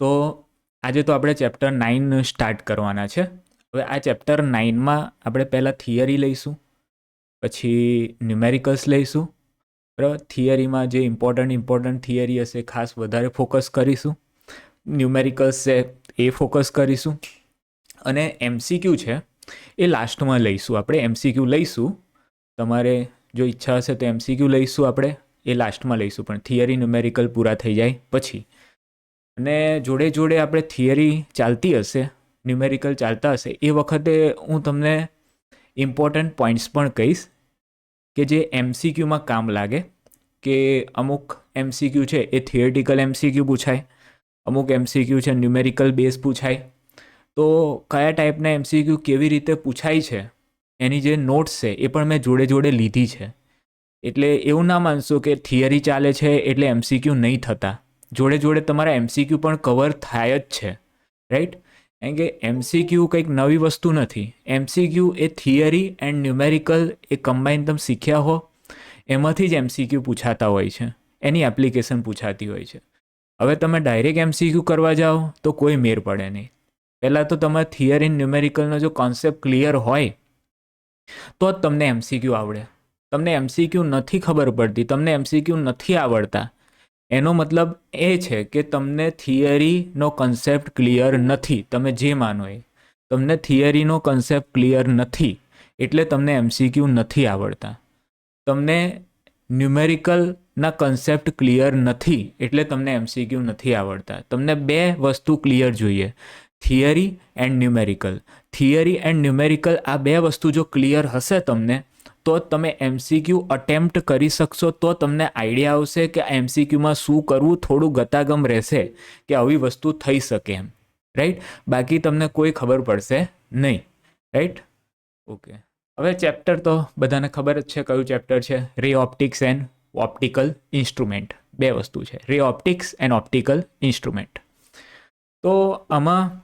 તો આજે તો આપણે ચેપ્ટર 9 સ્ટાર્ટ કરવાના છે. હવે આ ચેપ્ટર 9માં આપણે પહેલાં થિયરી લઈશું, પછી ન્યુમેરિકલ્સ લઈશું. બરાબર, થિયરીમાં જે ઇમ્પોર્ટન્ટ થિયરી હશે ખાસ વધારે ફોકસ કરીશું. ન્યુમેરિકલ્સ છે એ ફોકસ કરીશું, અને એમસીક્યુ છે એ લાસ્ટમાં લઈશું. આપણે એમસીક્યુ લઈશું, તમારે જો ઈચ્છા હશે તો એમસીક્યુ લઈશું, આપણે એ લાસ્ટમાં લઈશું, પણ થિયરી ન્યુમેરિકલ પૂરા થઈ જાય પછી. અને જોડે જોડે આપણે થિયરી ચાલતી હશે, ન્યુમેરિકલ ચાલતા હશે, એ વખતે હું તમને ઇમ્પોર્ટન્ટ પોઈન્ટ્સ પણ કહીશ કે જે એમસીક્યુમાં કામ લાગે. કે અમુક એમસીક્યુ છે એ થિયરિટિકલ એમસીક્યુ પૂછાય, અમુક એમસીક્યુ છે ન્યુમેરિકલ બેઝ પૂછાય. તો કયા ટાઈપના એમસીક્યુ કેવી રીતે પૂછાય છે એની જે નોટ્સ છે એ પણ મેં જોડે જોડે લીધી છે. એટલે એવું ના માનશો કે થિયરી ચાલે છે એટલે એમસીક્યુ નહીં થતા. જોડે જોડે તમારા એમસીક્યુ પણ કવર થાય જ છે, રાઈટ? કારણ કે એમસીક્યુ કંઈક નવી વસ્તુ નથી. MCQ A theory and numerical A combine તમે શીખ્યા હો એમાંથી જ એમસીક્યુ પૂછાતા હોય છે, એની એપ્લિકેશન પૂછાતી હોય છે. હવે તમે ડાયરેક્ટ એમસીક્યુ કરવા જાઓ તો કોઈ મેર પડે નહીં. પહેલાં તો તમારે થિયરી ન્યુમેરિકલનો જો કોન્સેપ્ટ ક્લિયર હોય તો જ તમને એમસીક્યુ આવડે. તમને એમસીક્યુ નથી ખબર પડતી, તમને એમસીક્યુ નથી આવડતા, એનો મતલબ એ છે કે તમને થિયરીનો કન્સેપ્ટ ક્લિયર નથી. તમે જે માનો એ, તમને થિયરીનો કન્સેપ્ટ ક્લિયર નથી એટલે તમને એમસીક્યુ નથી આવડતા. તમને ન્યુમેરિકલના કન્સેપ્ટ ક્લિયર નથી એટલે તમને એમસીક્યુ નથી આવડતા. તમને બે વસ્તુ ક્લિયર જોઈએ, theory and numerical. Theory and numerical આ બે વસ્તુ જો ક્લિયર હશે તમને, તો તમે એમસીક્યુ અટેમ્પ્ટ કરી શકશો. તો તમને આઈડિયા આવશે કે એમસીક્યુમાં શું કરવું, થોડું ગતાગમ રહેશે કે આવી વસ્તુ થઈ શકે એમ, રાઈટ? બાકી તમને કોઈ ખબર પડશે નહીં, રાઈટ? ઓકે, હવે ચેપ્ટર તો બધાને ખબર જ છે કયું ચેપ્ટર છે. રે ઓપ્ટિક્સ એન્ડ ઓપ્ટિકલ ઇન્સ્ટ્રુમેન્ટ. બે વસ્તુ છે, રે ઓપ્ટિક્સ એન્ડ ઓપ્ટિકલ ઇન્સ્ટ્રુમેન્ટ. તો આમાં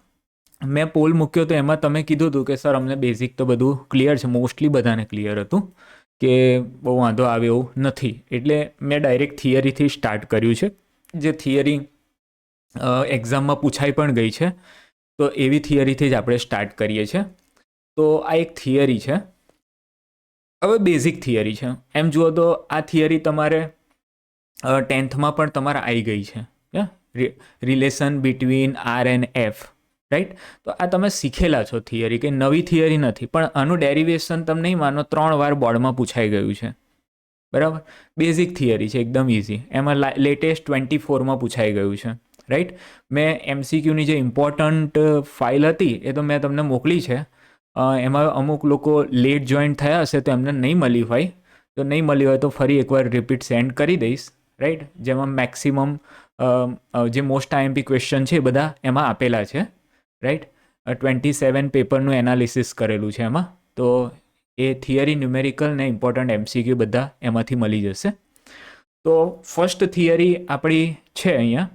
મેં પોલ મૂક્યો તો એમાં તમે કીધું હતું કે સર અમને બેઝિક તો બધું ક્લિયર છે, મોસ્ટલી બધાને ક્લિયર હતું કે બહુ વાંધો આવે એવું નથી. એટલે મેં ડાયરેક્ટ થિયરીથી સ્ટાર્ટ કર્યું છે, જે થિયરી એક્ઝામમાં પૂછાઈ પણ ગઈ છે. તો એવી થિયરીથી જ આપણે સ્ટાર્ટ કરીએ છીએ. તો આ એક થિયરી છે. હવે બેઝિક થિયરી છે, એમ જુઓ તો આ થિયરી તમારે 10થમાં પણ તમારે આવી ગઈ છે. Relation between R and F, right? તો આ તમે શીખેલા છો થિયરી, કે નવી થિયરી નથી, પણ આનું ડેરિવેશન તમે નહીં માનો 3 વાર બોર્ડમાં પૂછાઈ ગયું છે. બરાબર, બેઝિક થિયરી છે, એકદમ ઇઝી. એમાં લેટેસ્ટ 24માં પૂછાઈ ગયું છે, રાઈટ? મેં એમસીક્યુની જે ઇમ્પોર્ટન્ટ ફાઇલ હતી એ તો મેં તમને મોકલી છે. એમાં અમુક લોકો લેટ જોઈન થયા હશે તો એમને નહીં મળી હોય. તો નહીં મળી હોય તો ફરી એકવાર રિપીટ સેન્ડ કરી દઈશ, રાઈટ? જેમાં મેક્સિમમ જે મોસ્ટ આઈએમપી ક્વેશ્ચન છે એ બધા એમાં આપેલા છે, રાઈટ? 27 પેપરનું એનાલિસિસ કરેલું છે એમાં. તો એ થિયરી, ન્યુમેરિકલ ને ઇમ્પોર્ટન્ટ એમસીક્યુ બધા એમાંથી મળી જશે. તો ફર્સ્ટ થિયરી આપણી છે અહીંયા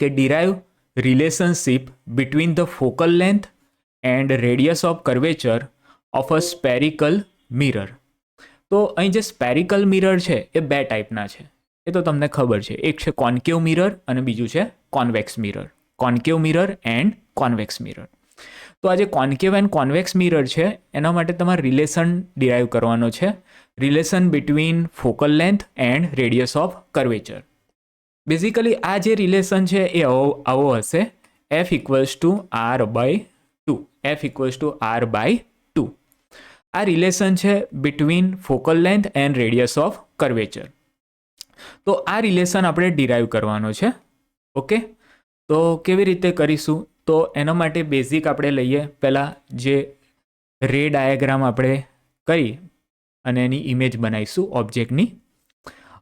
કે derive relationship between the focal length and radius of curvature of a spherical mirror. તો અહીં જે સ્પેરિકલ મિરર છે એ બે ટાઈપના છે, એ તો તમને ખબર છે. એક છે કોન્કેવ મિરર અને બીજું છે convex mirror. Concave mirror and convex mirror. તો આ જે કોન્કેવ એન્ડ કોન્વેક્સ મિરર છે એના માટે તમારે રિલેશન ડિરાઈવ કરવાનો છે. Relation between focal length and radius of curvature. Basically આ જે રિલેશન છે એ આવો હશે, F equals to R by two. F equals to R by two. આ રિલેશન છે between focal length and radius of curvature. તો આ રિલેશન આપણે ડિરાઈવ કરવાનો છે. ઓકે, તો કેવી રીતે કરીશું? તો એના માટે બેઝિક આપણે લઈએ પહેલાં જે રે ડાયાગ્રામ આપણે કરી અને એની ઇમેજ બનાવીશું ઓબ્જેક્ટની.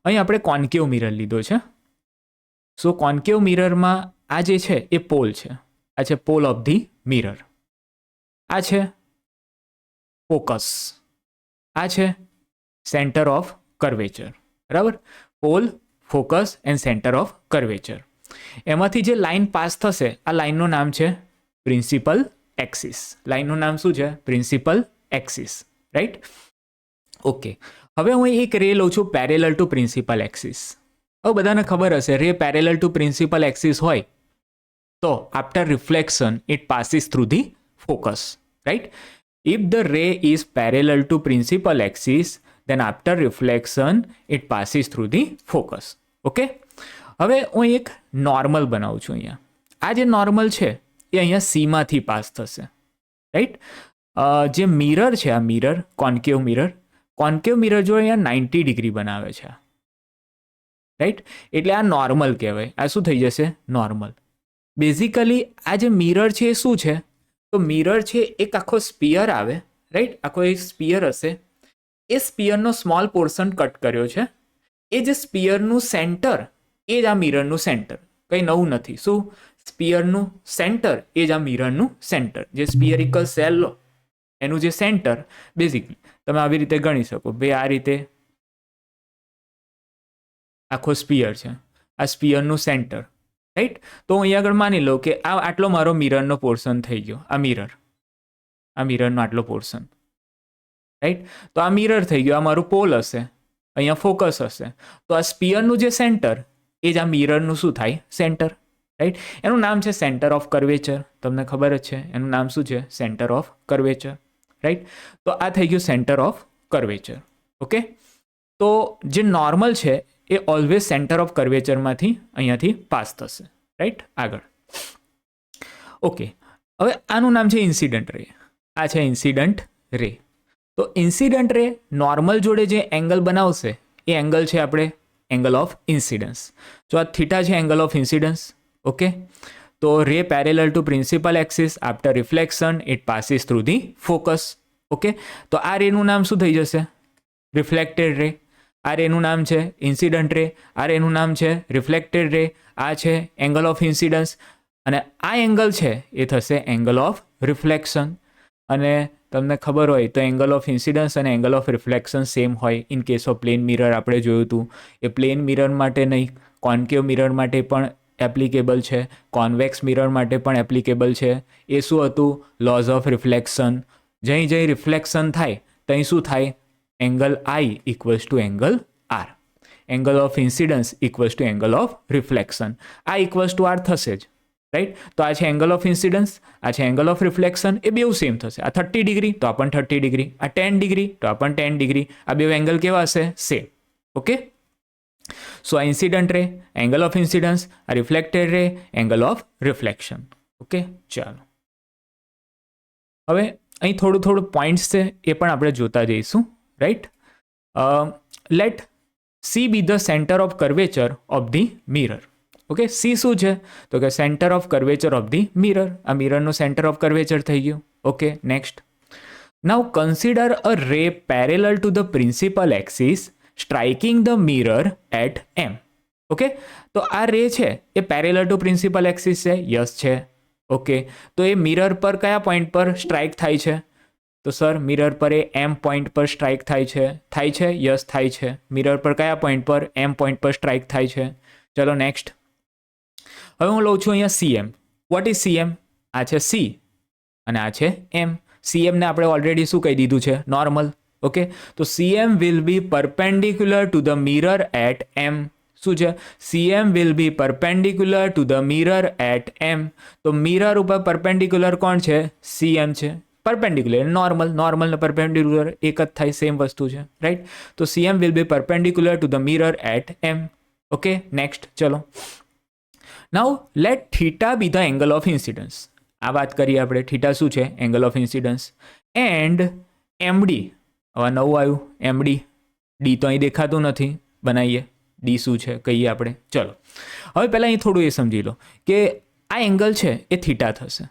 અહીં આપણે કોન્કેવ મિરર લીધો છે. સો કોન્કેવ મિરરમાં આ જે છે એ પોલ છે. આ છે પોલ ઓફ ધી મિરર. આ છે ફોકસ. આ છે સેન્ટર ઓફ કર્વેચર. બરાબર, pole, focus and centre of curvature. એમાંથી જે લાઇન પાસ થશે આ લાઇનનું નામ છે પ્રિન્સિપલ એક્સિસ. લાઇનનું નામ શું છે? Principal axis, right? ઓકે, હવે હું એક રે લઉં છું પેરેલલ ટુ પ્રિન્સિપલ એક્સિસ. હવે બધાને ખબર હશે રે પેરેલલ ટુ પ્રિન્સિપલ એક્સિસ હોય તો after reflection it passes through the focus, right. If the ray is parallel to principal axis then after reflection it passes through the focus. Okay, હવે હું એક નોર્મલ બનાવું છું. અહીંયા આ જે નોર્મલ છે એ અહીંયા સીમાંથી પાસ થશે, રાઈટ. જે મિરર છે, આ મિરર કોન્કેવ મિરર જો અહીંયા 90 ડિગ્રી બનાવે છે, રાઈટ, એટલે આ નોર્મલ કહેવાય. આ શું થઈ જશે? નોર્મલ. બેઝિકલી આ જે મિરર છે એ શું છે? તો મિરર છે એક આખો સ્પિયર આવે, રાઈટ, આખો એક સ્પિયર હશે. એ સ્પિયરનો સ્મોલ પોર્શન કટ કર્યો છે. એ જે સ્પિયરનું સેન્ટર એ જ આ મિરરનું સેન્ટર, કંઈ નવું નથી. શું? સ્પિયરનું સેન્ટર એ જ આ મિરરનું સેન્ટર. જે સ્પિયરિકલ સેલ લો એનું જે સેન્ટર, બેઝિકલી તમે આવી રીતે ગણી શકો. ભાઈ આ રીતે આખો સ્પિયર છે, આ સ્પિયરનું સેન્ટર, રાઈટ. તો હું અહીંયા આગળ માની લો કે આ આટલો મારો મિરરનો પોર્શન થઈ ગયો. આ મિરરનો આટલો પોર્શન, રાઈટ. તો આ મિરર થઈ ગયો, આ મારું પોલ હશે, અહીંયા ફોકસ હશે. તો આ સ્પિયરનું જે સેન્ટર એ જ આ મિરરનું શું થાય? Centre, right. એનું નામ છે સેન્ટર ઓફ કર્વેચર. તમને ખબર જ છે એનું નામ શું છે? Centre of curvature, right. તો આ થઈ ગયું સેન્ટર ઓફ કર્વેચર. ઓકે, તો જે નોર્મલ છે એ ઓલવેઝ સેન્ટર ઓફ કર્વેચરમાંથી અહીંયાથી પાસ થશે, રાઈટ. આગળ ઓકે, હવે આનું નામ છે ઇન્સિડન્ટ રે. આ છે ઇન્સિડન્ટ રે. તો ઇન્સિડન્ટ રે નોર્મલ જોડે જે એંગલ બનાવશે એ એંગલ છે આપણે એંગલ ઓફ ઇન્સિડન્સ. જો આ થીટા છે એંગલ ઓફ ઇન્સિડન્સ. ઓકે, તો ray parallel to principal axis after reflection it passes through the focus. Okay, તો આ રેનું નામ શું થઈ જશે? Reflected ray. આ રેનું નામ છે ઇન્સિડન્ટ રે. આ રેનું નામ છે રિફ્લેક્ટેડ રે. આ છે એંગલ ઓફ ઇન્સિડન્સ અને આ એંગલ છે એ થશે એંગલ ઓફ રિફ્લેક્શન. અને તમને ખબર હોય તો એંગલ ઓફ ઇન્સિડન્સ અને એંગલ ઓફ રિફ્લેક્શન સેમ હોય. In case of plane mirror આપણે જોયું હતું. એ પ્લેન મિરર માટે નહીં, કોન્કેવ મિરર માટે પણ એપ્લિકેબલ છે, કોન્વેક્સ મિરર માટે પણ એપ્લિકેબલ છે. એ શું હતું? Laws of reflection. જ્યાં રિફ્લેક્શન થાય ત્યાં શું થાય? Angle I equals to angle R. Angle of incidence equals to angle of reflection. આ ઇક્વલ્સ ટુ આર થશે જ, રાઈટ. તો આ છે એંગલ ઓફ ઇન્સિડન્સ, આ છે એંગલ ઓફ રિફ્લેક્શન. એ બેઉ સેમ થશે. આ 30 ડિગ્રી તો આ પણ 30 ડિગ્રી, આ 10 ડિગ્રી તો આ પણ 10 ડિગ્રી. આ બે એંગલ કેવા હશે? સેમ. ઓકે, સો આ incident ray angle of incidence, આ reflected ray angle of reflection. Okay, ચાલો હવે અહીં થોડું પોઈન્ટ્સ છે એ પણ આપણે જોતા જઈશું, right. Let C be the centre of curvature of the mirror. Okay, C શું છે? તો કે centre of curvature of the mirror. આ મિરરનું સેન્ટર ઓફ કર્વેચર થઈ ગયું. Okay, next. Now consider a ray parallel to the principal axis striking the mirror at M. Okay, તો આ રે છે એ પેરેલલ ટુ પ્રિન્સિપલ એક્સિસ છે. યસ છે. ઓકે, તો એ મિરર પર કયા પોઈન્ટ પર સ્ટ્રાઇક થાય છે? તો સર મિરર પર એ એમ પોઈન્ટ પર સ્ટ્રાઇક થાય છે. યસ, થાય છે. મિરર પર કયા પોઈન્ટ પર? એમ પોઈન્ટ પર સ્ટ્રાઇક થાય છે. ચલો નેક્સ્ટ. હવે હું લઉં છું અહીંયા સીએમ. What is CM? આ છે સી અને આ છે એમ. સીએમને આપણે ઓલરેડી શું કહી દીધું છે? નોર્મલ. ઓકે, તો CM will be perpendicular to the mirror at M. શું છે? CM will be perpendicular to the mirror at M. તો મિરર ઉપર પરપેન્ડિક્યુલર કોણ છે? સીએમ છે. પરપેન્ડિક્યુલર નોર્મલ ને પરપેન્ડિક્યુલર એક જ થાય, સેમ વસ્તુ છે, રાઈટ. તો CM will be perpendicular to the mirror at M. Okay, next. ચલો now let theta be the angle of incidence. આ વાત કરીએ આપણે. થીટા શું છે? Angle of incidence. And MD. હવે નવું આવ્યું એમડી. ડી તો અહીં દેખાતું નથી, બનાવીએ. ડી શું છે કહીએ આપણે. ચલો હવે પહેલાં અહીં થોડું એ સમજી લો કે આ એંગલ છે એ થીટા થશે.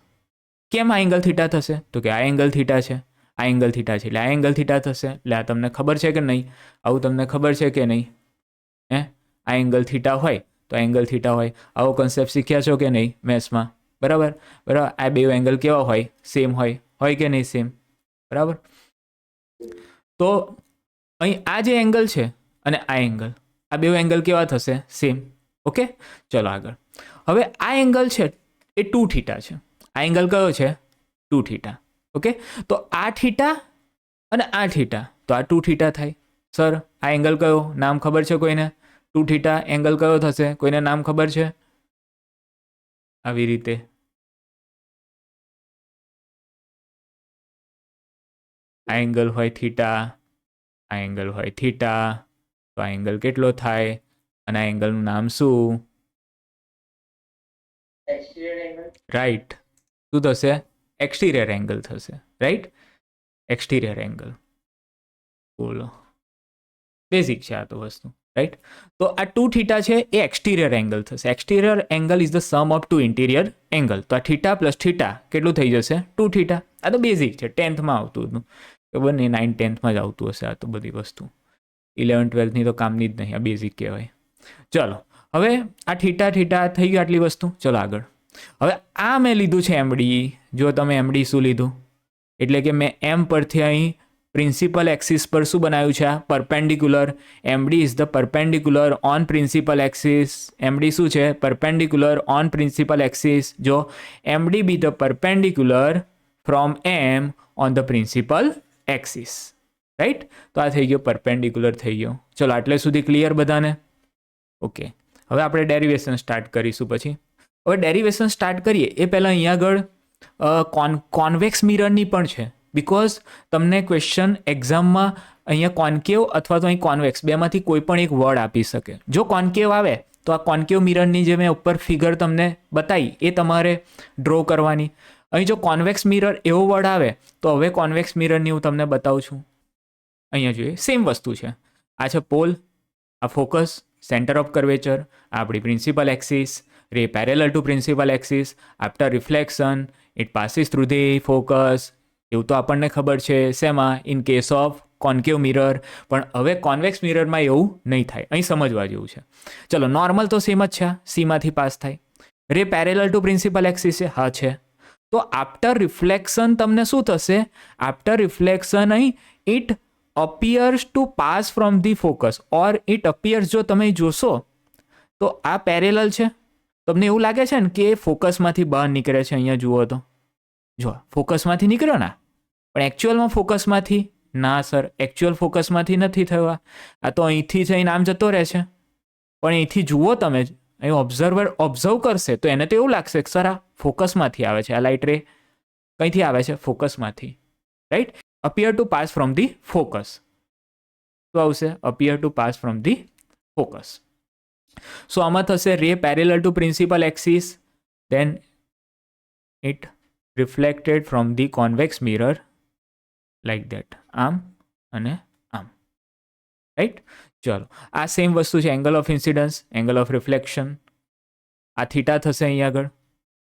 કેમ આ એંગલ થીટા થશે? તો કે આ એંગલ થીટા છે, આ એંગલ થીટા છે એટલે આ એંગલ થીટા થશે. એટલે આ તમને ખબર છે કે નહીં? આવું તમને ખબર છે કે નહીં? આ એંગલ થીટા હોય તો એંગલ થીટા હોય. આવો કન્સેપ્ટ શીખ્યા છો કે નહીં મેથ્સમાં? બરાબર. આ બે એંગલ કેવા હોય? સેમ હોય કે નહીં? સેમ. બરાબર. તો અહીં આ જે એંગલ છે અને આ એંગલ, આ બે એંગલ કેવા થશે? સેમ. ઓકે, ચલો આગળ. હવે આ એંગલ છે એ 2 થીટા છે. આ એંગલ કયો છે? 2 થીટા. ઓકે, તો આ થીટા અને આ થીટા, તો આ 2 થીટા થાય. સર આ એંગલ કયો? નામ ખબર છે કોઈને? 2 થીટા એંગલ કયો થશે? કોઈને નામ ખબર છે? આવી રીતે આ એંગલ હોય થીટા, આ એંગલ હોય થીટા, તો આ એંગલ કેટલો થાય અને આ એંગલનું નામ શું? રાઈટ. શું થશે? એક્સટીરિયર એંગલ થશે. Right, exterior angle. બોલો, બેઝિક છે આ તો વસ્તુ. રાઈટ, તો આ 2 થીટા છે એ એક્સટીરિયર એંગલ થશે. Exterior angle is the sum of 2 interior angle. તો આ થીટા પ્લસ થીટા કેટલું થઈ જશે? 2 થીટા. આ તો બેઝિક છે, 10thમાં આવતું હતું, ખબર નહીં 9th 10thમાં જ આવતું હશે આ તો બધી વસ્તુ. 11th 12thની તો કામની જ નહીં, આ બેઝિક કહેવાય. ચલો, હવે આ થીટા થીટા થઈ ગયું આટલી વસ્તુ. ચલો આગળ. હવે આ મેં લીધું છે એમડી. જો તમે એમડી શું લીધું, એટલે કે મેં એમ પરથી અહીં પ્રિન્સિપલ એક્સિસ પર શું બનાવ્યું છે? આ perpendicular. MD is the perpendicular on principal axis. MD શું છે? Perpendicular on principal axis. જો MD be the perpendicular from M on the principal axis. Right, તો આ થઈ ગયો પરપેન્ડિક્યુલર થઈ ગયો. ચલો આટલે સુધી ક્લિયર બધાને? ઓકે, હવે આપણે ડેરિવેશન સ્ટાર્ટ કરીશું. પછી હવે ડેરિવેશન સ્ટાર્ટ કરીએ એ પહેલાં અહીંયા આગળ કોન્વેક્સ મિરરની પણ છે. બિકોઝ તમને ક્વેશ્ચન એક્ઝામમાં અહીંયા કોન્કેવ અથવા તો અહીં કોન્વેક્સ બેમાંથી કોઈ પણ એક વર્ડ આપી શકે. જો કોન્કેવ આવે તો આ કોન્કેવ મિરરની જે મેં ઉપર ફિગર તમને બતાવી એ તમારે ડ્રો કરવાની. અહીં જો કોન્વેક્સ મિરર એવો વર્ડ આવે તો હવે કોન્વેક્સ મિરરની હું તમને બતાવું છું. અહીંયા જોઈએ સેમ વસ્તુ છે. આ છે પોલ, આ ફોકસ, સેન્ટર ઓફ કર્વેચર, આપણી principal axis, ray parallel to principal axis, after reflection it passes through the focus. એવું તો આપણને ખબર છે શેમાં? In case of concave mirror. પણ હવે કોન્વેક્સ મિરરમાં એવું નહીં થાય, અહીં સમજવા જેવું છે. ચલો, નોર્મલ તો સેમ જ છે, સીમાંથી પાસ થાય. રે પેરેલલ ટુ પ્રિન્સિપલ એક્સિસ છે, હા છે. તો આફ્ટર રિફ્લેક્શન તમને શું થશે? આફ્ટર રિફ્લેક્શન અહીં it appears to pass from the focus or it appears. જો તમે જોશો તો આ પેરેલલ છે. તમને એવું લાગે છે ને કે એ ફોકસમાંથી બહાર નીકળે છે. અહીંયા જુઓ તો જો ફોકસમાંથી નીકળ્યો ને, પણ એકચ્યુઅલમાં ફોકસમાંથી ના સર, એકચ્યુઅલ ફોકસમાંથી નથી થયો. આ તો અહીંથી જઈને આમ જતો રહે છે. પણ અહીંથી જુઓ તમે, અહીં ઓબ્ઝર્વર ઓબ્ઝર્વ કરશે તો એને તો એવું લાગશે કે સર આ ફોકસમાંથી આવે છે. આ લાઇટ રે કંઈથી આવે છે? ફોકસમાંથી. Right, appear to pass from the focus. શું આવશે? Appear to pass from the focus. So આમાં થશે ray parallel to principal axis, then it reflected from the convex mirror like that. આમ અને આમ. રાઈટ, ચલો આ સેમ વસ્તુ છે. Angle of incidence, angle of reflection. આ થીટા થશે અહીંયા આગળ.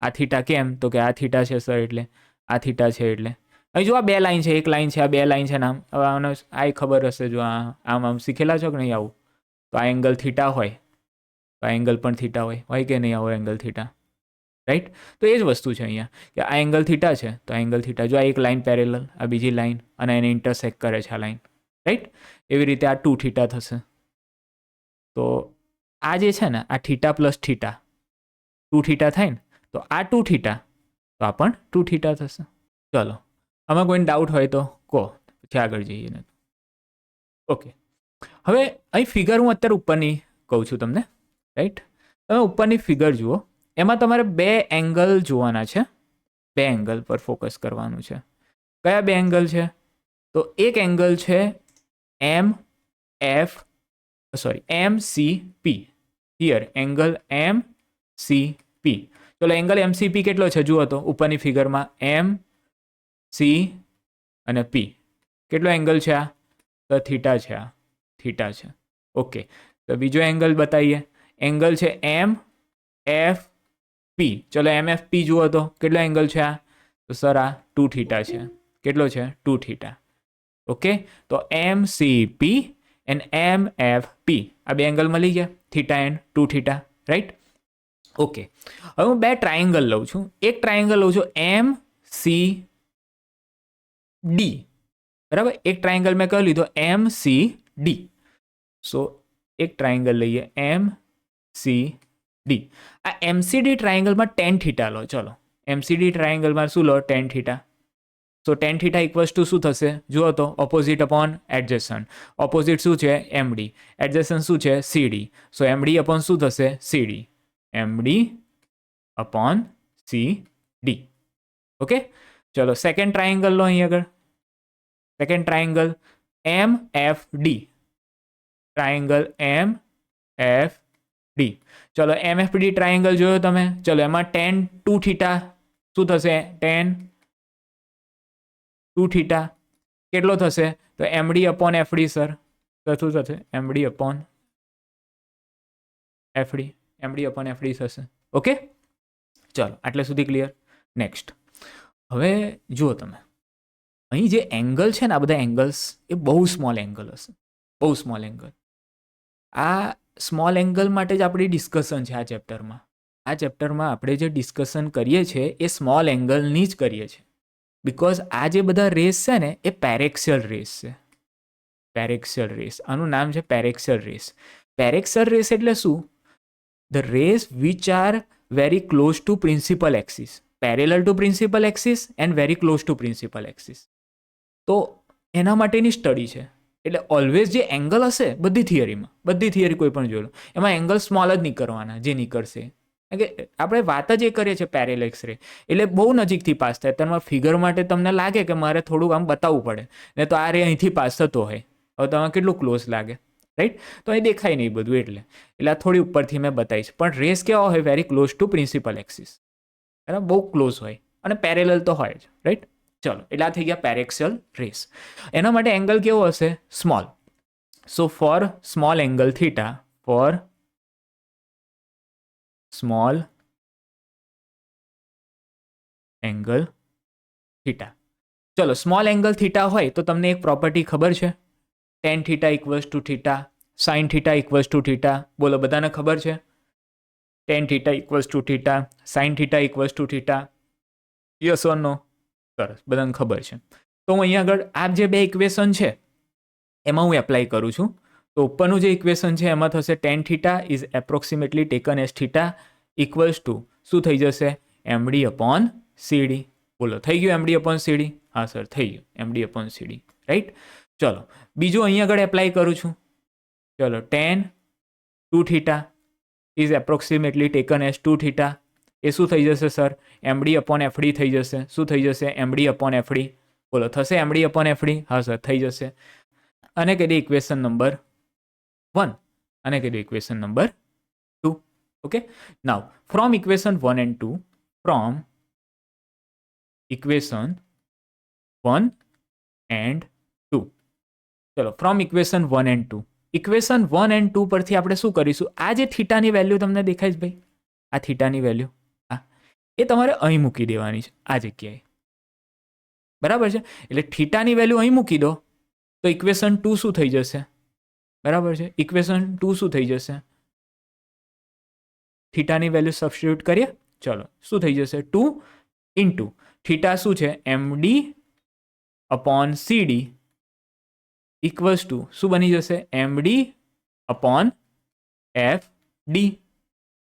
આ થીટા કેમ? તો કે આ થીટા છે સર, એટલે આ થીટા છે. એટલે અહીં જો આ બે લાઈન છે, એક લાઈન છે, આ બે લાઈન છે નામ. હવે આનો આ ખબર હશે, જો આમ આમ શીખેલા છો કે નહીં આવું? તો આ એંગલ થીટા હોય તો આ એંગલ પણ થીટા હોય કે નહીં? આવો એંગલ થીટા. રાઈટ, તો એ જ વસ્તુ છે અહીંયા કે આ એંગલ થીટા છે તો આ એંગલ થીટા. જો આ એક લાઈન પેરેલલ, આ બીજી લાઈન, અને એને ઇન્ટરસેક્ટ કરે છે આ લાઈન. રાઈટ, એવી રીતે આ 2 થીટા થશે. તો આ જે છે ને, આ થીટા પ્લસ થીટા 2 થીટા થાય ને, તો આ 2 થીટા, તો આ પણ 2 થીટા થશે. ચલો, આમાં કોઈને ડાઉટ હોય તો કહો, પછી આગળ જઈએ ને. ઓકે, હવે અહીં ફિગર હું અત્યારે ઉપરની કહું છું તમને. રાઈટ, તમે ઉપરની ફિગર જુઓ. એમાં તમારે 2 એંગલ જોવાના છે. 2 એંગલ પર ફોકસ કરવાનું છે. કયા 2 એંગલ છે? તો એક એંગલ છે MCP. Here angle MCP. ચલો, એંગલ MCP કેટલો છે જુઓ તો ઉપરની ફિગરમાં. MC અને P કેટલો એંગલ છે? આ તો થીટા છે, આ થીટા છે. ઓકે, તો બીજો એંગલ બતાવીએ. એંગલ છે MFP. ચલો, MFP જુઓ તો કેટલો એંગલ છે આ? તો સર આ 2 થીટા છે. કેટલો છે? 2 થીટા. ઓકે, તો MCP એન્ડ MFP આ 2 એંગલ મળી ગયા, theta and 2 theta. Right, okay. હવે હું 2 ટ્રાયેંગલ લઉં છું. એક ટ્રાયેંગલ લઉં છું MCD. બરાબર, એક ટ્રાયેંગલ મેં કહી લીધો MCD. સો એક ટ્રાયેંગલ લઈએ MCD. આ MCD ટ્રાયેંગલમાં tan થીટા લો. ચલો, MCD ટ્રાયેંગલમાં શું લો? tan theta. So tan theta equals to શું થશે? જુઓ તો ઓપોઝિટ અપોન એડજસન્ટ. ઓપોઝિટ શું છે? MD. એડજસન્ટ શું છે? CD. સો MD અપોન શું થશે? CD. MD upon CD. Okay, चलो सेकेंड ट्राइंगल लो અહીં આગળ. Second triangle MFD, triangle MFD. ચલો MFD ટ્રાઇંગલ જોયો તમે. ચલો એમાં tan 2θ શું થશે? tan 2θ કેટલો થશે? તો MD upon FD સર. તો શું થશે? MD upon FD, MD upon FD થશે. ઓકે, ચલો આટલે સુધી ક્લિયર. નેક્સ્ટ, હવે જુઓ તમે અહીં જે એંગલ છે ને, આ બધા એંગલ્સ એ બહુ સ્મોલ એંગલ હશે, બહુ સ્મોલ એંગલ. આ સ્મોલ એંગલ માટે જ આપણી ડિસ્કશન છે આ ચેપ્ટરમાં. આ ચેપ્ટરમાં આપણે જે ડિસ્કશન કરીએ છીએ એ સ્મોલ એંગલની જ કરીએ છીએ. બિકોઝ આ જે બધા રેસ છે ને એ પેરેક્સિયલ રેસ છે. પેરેક્સિયલ રેસ, આનું નામ છે પેરેક્સિયલ રેસ. પેરેક્સિયલ રેસ એટલે શું? The rays which are very close to principal axis, parallel to principal axis and very close to principal axis. તો એના માટેની સ્ટડી છે. એટલે ઓલવેઝ જે એંગલ હશે બધી થિયરીમાં, બધી થિયરી કોઈ પણ જોઈ લો, એમાં એંગલ સ્મોલ જ નહીં કરવાના જે નીકળશે. કે આપણે વાત જ એ કરીએ છીએ પેરેલેક્સ રે, એટલે બહુ નજીકથી પાસ થાય. તમારા ફિગર માટે તમને લાગે કે મારે થોડુંક આમ બતાવવું પડે, ને તો આ રે અહીંથી પાસ થતો હોય, હવે તમે કેટલું ક્લોઝ લાગે, રાઈટ? તો અહીં દેખાય નહીં બધું, એટલે આ થોડી ઉપરથી મેં બતાવીશ. પણ રેસ કેવા હોય? Very close to principal axis, બરાબર? બહુ ક્લોઝ હોય અને પેરેલલ તો હોય જ, રાઈટ? ચલો, એટલે આ થઈ ગયા પેરેક્સિયલ રેસ. એના માટે એંગલ કેવો હશે? Small. So for small angle theta, for small angle theta. ચલો, સ્મોલ એંગલ થીટા હોય તો તમને એક પ્રોપર્ટી ખબર છે? tan theta equals to theta, sine theta equals to theta. બોલો, બધાને ખબર છે? tan theta equals to theta, sine theta equals to theta. Yes or no? સરસ, બધાને ખબર છે. તો હું અહીંયા આગળ આ જે બે ઇક્વેશન છે એમાં હું એપ્લાય કરું છું. તો ઉપરનું જે ઇક્વેશન છે એમાં થશે tan theta is approximately taken as theta equals to શું થઈ જશે? MD upon CD. બોલો, થઈ ગયું MD upon CD? હા સર, થઈ ગયું MD upon CD, રાઈટ? ચલો, બીજું અહીં આગળ એપ્લાય કરું છું. ચલો, tan 2θ is approximately taken as 2θ. એ શું થઈ જશે સર? MD upon FD થઈ જશે. શું થઈ જશે? MD upon FD. બોલો, થશે MD upon FD? હા સર, થઈ જશે. અને કહી દે ઇક્વેશન નંબર 1 અને કહી દે equation number 2. Okay, now from equation 1 and 2, from equation 1 and 2. ચલો, from equation 1 and 2. Equation 1 and 2 પરથી આપણે શું કરીશું? આ જે થીટાની વેલ્યુ તમને દેખાય છે ભાઈ, આ થીટાની વેલ્યુ એ તમારે અહીં મૂકી દેવાની છે, આ જગ્યાએ, બરાબર છે? એટલે થીટાની વેલ્યુ અહીં મૂકી દો તો ઇક્વેશન 2 શું થઈ જશે? બરાબર છે? ઇક્વેશન 2 શું થઈ જશે? થીટાની વેલ્યુ સબસ્ટિટ્યુટ કરીએ. ચલો, શું થઈ જશે? 2 ઇન્ટુ થીટા શું છે? MD upon CD equals to શું બની જશે? MD upon FD,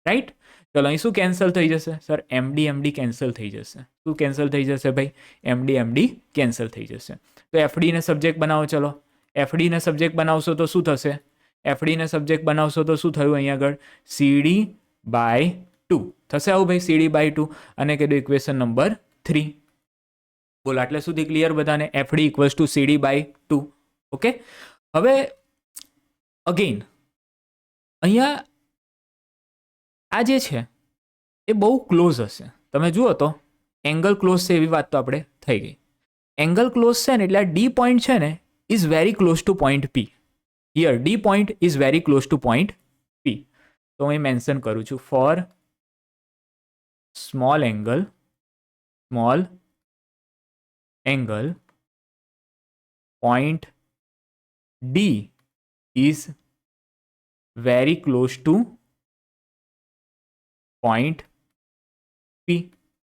right? ચલો, અહીં શું કેન્સલ થઈ જશે સર? MD કેન્સલ થઈ જશે. શું કેન્સલ થઈ જશે ભાઈ? MD કેન્સલ થઈ જશે. તો FD ને સબ્જેક્ટ બનાવો. ચલો, FD ને સબ્જેક્ટ બનાવશો તો શું થશે? FD ને સબ્જેક્ટ બનાવશો તો શું થયું અહીં આગળ? CD/2 થશે. આવું ભાઈ, CD/2. અને કીધું ઇક્વેશન નંબર 3. બોલો, આટલે સુધી ક્લિયર બધાને? FD equals to CD/2. Okay, હવે અગેન અહીંયા આ જે છે એ બહુ ક્લોઝ હશે. તમે જુઓ તો એંગલ ક્લોઝ છે એવી વાત તો આપણે થઈ ગઈ. એંગલ ક્લોઝ છે ને એટલે આ ડી પોઈન્ટ છે ને is very close to point P. Here D point is very close to point P. તો હું મેન્શન કરું છું for small angle point D is very close to point P,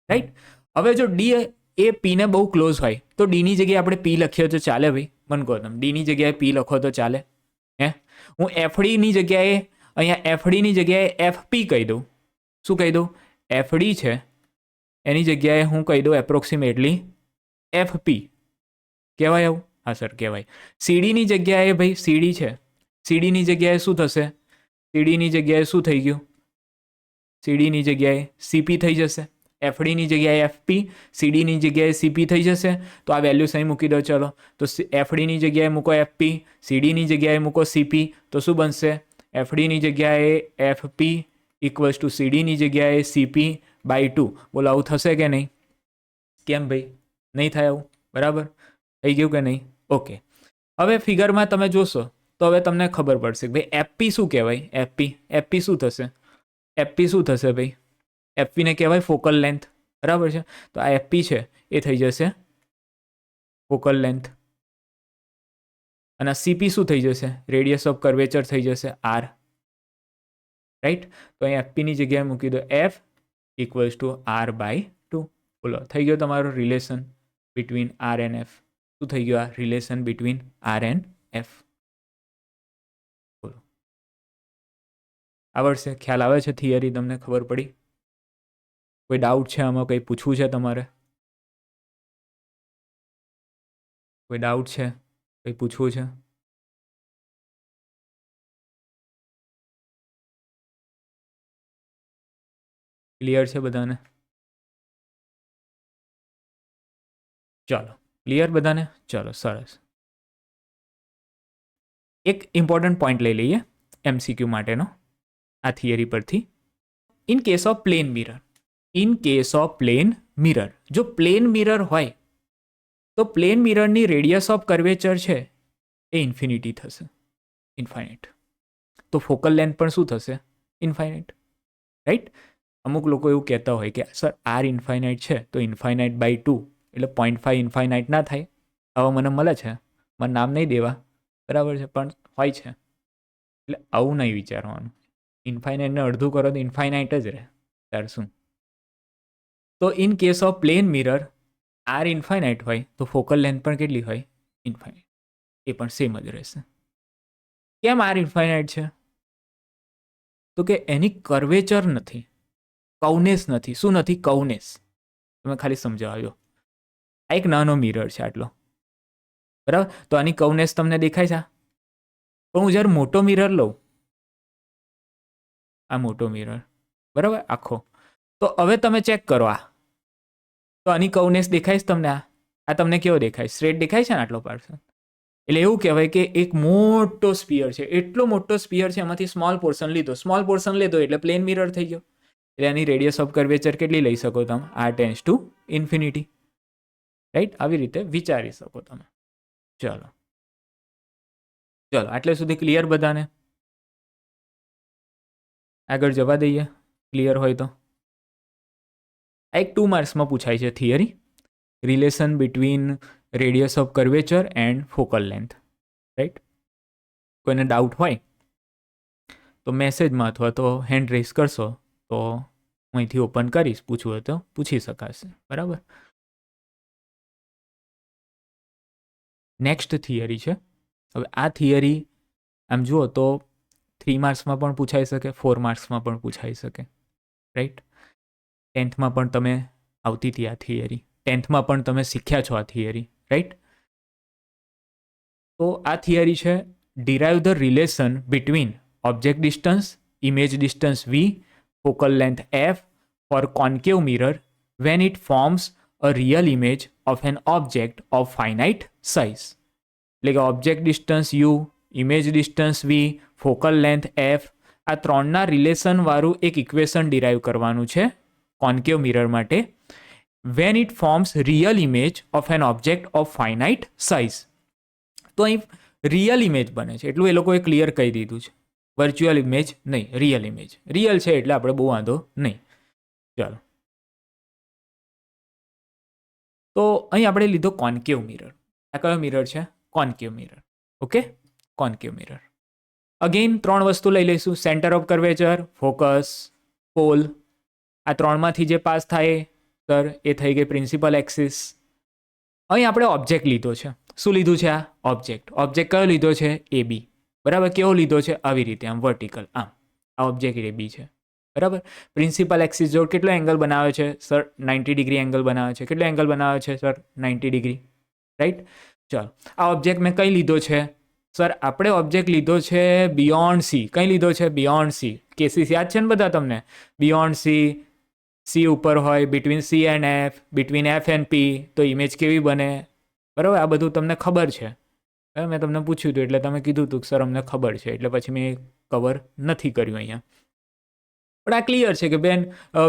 રાઈટ? હવે જો D એ P ને બહુ ક્લોઝ હોય તો D ની જગ્યાએ આપણે P લખીએ તો ચાલે ભાઈ? મને કહો તમે, D ની જગ્યાએ P લખો તો ચાલે? હે, હું FD ની જગ્યાએ અહીંયા FD ની જગ્યાએ FP કહી દઉં. શું કહી દઉં? FD છે એની જગ્યાએ હું કહી દઉં એપ્રોક્સિમેટલી FP. કહેવાય આવું? હા સર, કહેવાય. સીડીની જગ્યાએ ભાઈ CD છે, સીડીની જગ્યાએ શું થશે? સીડીની જગ્યાએ શું થઈ ગયું? સીડીની જગ્યાએ સીપી થઈ જશે, એફડીની જગ્યાએ એફપી, સીડીની જગ્યાએ સીપી થઈ જશે. તો આ વેલ્યુસ અહીં મૂકી દો. ચલો, તો એફડીની જગ્યાએ મૂકો એફપી, સીડીની જગ્યાએ મૂકો સીપી. તો શું બનશે? એફડીની જગ્યાએ એફપી ઇક્વલ્સ ટુ સીડીની જગ્યાએ સીપી બાય 2. બોલો, આવું થશે કે નહીં? કેમ ભાઈ? નહીં થાય આવું? બરાબર થઈ ગયું કે નહીં? ઓકે. હવે ફિગરમાં તમે જોશો તો હવે તમને ખબર પડશે કે ભાઈ એફપી શું કહેવાય. એફપી શું થશે? એફપી શું થશે ભાઈ? એફપીને કહેવાય ફોકલ લેન્થ. બરાબર છે? તો આ એફપી છે એ થઈ જશે ફોકલ લેન્થ. અને સીપી શું થઈ જશે? રેડિયસ ઓફ કર્વેચર થઈ જશે આર. રાઈટ? તો અહીં એફપીની જગ્યાએ મૂકી દો F equals to R by 2. બોલો, થઈ ગયો તમારો relation between R and F. શું થઈ ગયું? આ relation between R and F. બોલો, આવડશે? ખ્યાલ આવે છે? થિયરી તમને ખબર પડી? કોઈ ડાઉટ છે આમાં? કંઈ પૂછવું છે તમારે? કોઈ ડાઉટ છે? કંઈ પૂછવું છે? ક્લિયર છે બધાને? ચાલો, ક્લિયર બધાને? ચલો, સરસ. એક ઇમ્પોર્ટન્ટ પોઈન્ટ લઈ લઈએ એમસીક્યુ માટેનો આ થિયરી પરથી. In case of plane mirror, જો પ્લેન મિરર હોય તો પ્લેન મિરરની રેડિયસ ઓફ કર્વેચર છે એ ઇન્ફિનિટી થશે, ઇન્ફાઇનાઇટ. તો ફોકલ લેન્થ પણ શું થશે? ઇન્ફાઇનાઇટ. રાઈટ? અમુક લોકો એવું કહેતા હોય કે સર આર ઇન્ફાઇનાઇટ છે તો ઇન્ફાઇનાઇટ બાય 2 એટલે 0.5 ઇન્ફાઇનાઇટ ના થાય. આવા મને મળે છે, મને નામ નહીં દેવા, બરાબર છે, પણ હોય છે. એટલે આવું નહીં વિચારવાનું. ઇન્ફાઇનાઇટને અડધું કરો તો ઇન્ફાઇનાઇટ જ રહે. ત્યારે શું? તો in case of plane mirror R infinite હોય તો ફોકલ લેન્થ પણ કેટલી હોય? ઇન્ફાઇનાઇટ. એ પણ સેમ જ રહેશે. કેમ આર ઇન્ફાઇનાઇટ છે? તો કે એની કર્વેચર નથી, કવનેસ નથી. શું નથી? કવનેસ. તમે ખાલી સમજાવ્યો. આ એક નાનો મિરર છે આટલો, બરાબર? તો આની કવનેસ તમને દેખાય છે? પણ હું જ્યારે મોટો મિરર લઉં, આ મોટો મિરર, બરાબર, આખો, તો હવે તમે ચેક કરો આ, તો આની કવનેસ દેખાય છે તમને? આ તમને કેવો દેખાય? સ્ટ્રેટ દેખાય છે ને આટલો પાર્સલ? એટલે એવું કહેવાય કે એક મોટો સ્પિયર છે, એટલો મોટો સ્પિયર છે, એમાંથી સ્મોલ પોર્શન લીધો. સ્મોલ પોર્શન લીધો એટલે પ્લેન મિરર થઈ ગયો. એટલે આની રેડિયસ ઓફ કર્વેચર કેટલી લઈ શકો તમે? R tends to infinity. Right? આવી રીતે વિચારી શકો તમે. ચલો, આટલે સુધી ક્લિયર બધાને? આગળ જવા દઈએ, ક્લિયર હોય તો. આ એક 2 માર્ક્સમાં પૂછાય છે theory, relation between radius of curvature and focal length. Right? કોઈને ડાઉટ હોય તો મેસેજમાં અથવા તો હેન્ડ રેઝ કરશો તો હું અહીંથી ઓપન કરીશ, પૂછવું હોય તો પૂછી શકાશે. બરાબર? નેક્સ્ટ થિયરી છે. હવે આ થિયરી આમ જુઓ તો 3 માર્ક્સમાં પણ પૂછાઈ શકે, 4 માર્ક્સમાં પણ પૂછાઈ શકે. રાઈટ? 10થમાં પણ તમે આવતી હતી આ થિયરી, 10થમાં પણ તમે શીખ્યા છો આ થિયરી. રાઈટ? તો આ થિયરી છે derive the relation between object distance, image distance v, focal length f for concave mirror when it forms a real image of an object of finite size. એટલે કે object distance u, image distance v, focal length f, આ ત્રણના રિલેશનવાળું એક equation derive કરવાનું છે concave mirror માટે. when it forms real image of an object of finite size. તો અહીં રિયલ ઇમેજ બને છે એટલું એ લોકોએ ક્લિયર કહી દીધું છે. વર્ચ્યુઅલ ઇમેજ નહીં, રિયલ ઇમેજ. રિયલ છે એટલે આપણે બહુ વાંધો નહીં. ચાલો, તો અહીં આપણે લીધો કોન્કેવ મિરર. આ કયો મિરર છે? Concave mirror. Okay, concave mirror. Again 3 વસ્તુ લઈ લઈશું: centre of curvature, focus, pole. આ ત્રણમાંથી જે પાસ થાય સર એ થઈ ગઈ પ્રિન્સિપલ એક્સિસ. અહીં આપણે ઓબ્જેક્ટ લીધો છે. શું લીધું છે? આ ઓબ્જેક્ટ. ઓબ્જેક્ટ કયો લીધો છે? એ બી. બરાબર? કેવો લીધો છે? આવી રીતે, આમ વર્ટિકલ. આમ આ ઓબ્જેક્ટ એ બી છે. બરાબર? પ્રિન્સિપલ એક્સિસ જોડ કેટલો એંગલ બનાવે છે સર? 90 ડિગ્રી એંગલ બનાવે છે. કેટલો એંગલ બનાવે છે સર? 90 ડિગ્રી. રાઈટ? ચાલો, આ ઓબ્જેક્ટ મેં કઈ લીધો છે? સર આપણે ઓબ્જેક્ટ લીધો છે બિયોન્ડ સી. કઈ લીધો છે? Beyond C. કેસીસ યાદ છે ને બધા તમને? બિયોન્ડ સી, સી ઉપર હોય, between C and F, between F and પી, તો ઇમેજ કેવી બને? બરાબર, આ બધું તમને ખબર છે. મેં તમને પૂછ્યું હતું એટલે તમે કીધું હતું કે સર અમને ખબર છે, એટલે પછી મેં કવર નથી કર્યું અહીંયા. પણ આ ક્લિયર છે કે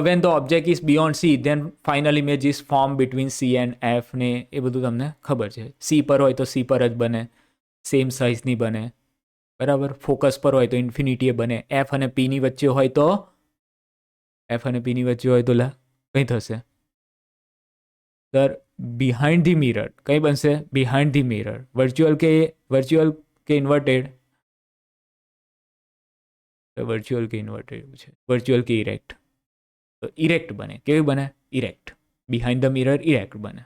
when the object is beyond C then final image is form between C and F, ને એ બધું તમને ખબર છે. સી પર હોય તો સી પર જ બને, સેમ સાઇઝની બને, બરાબર. ફોકસ પર હોય તો ઇન્ફિનિટી બને. એફ અને પીની વચ્ચે હોય તો કંઈ થશે સર? Behind the mirror. કઈ બનશે? Behind the mirror. વર્ચ્યુઅલ કે ઇન્વર્ટેડ? વર્ચ્યુઅલ કે ઇન્વર્ટેડ છે? વર્ચ્યુઅલ કે ઇરેક્ટ? તો ઇરેક્ટ બને. કેવી બને? Erect. Behind the mirror erect બને.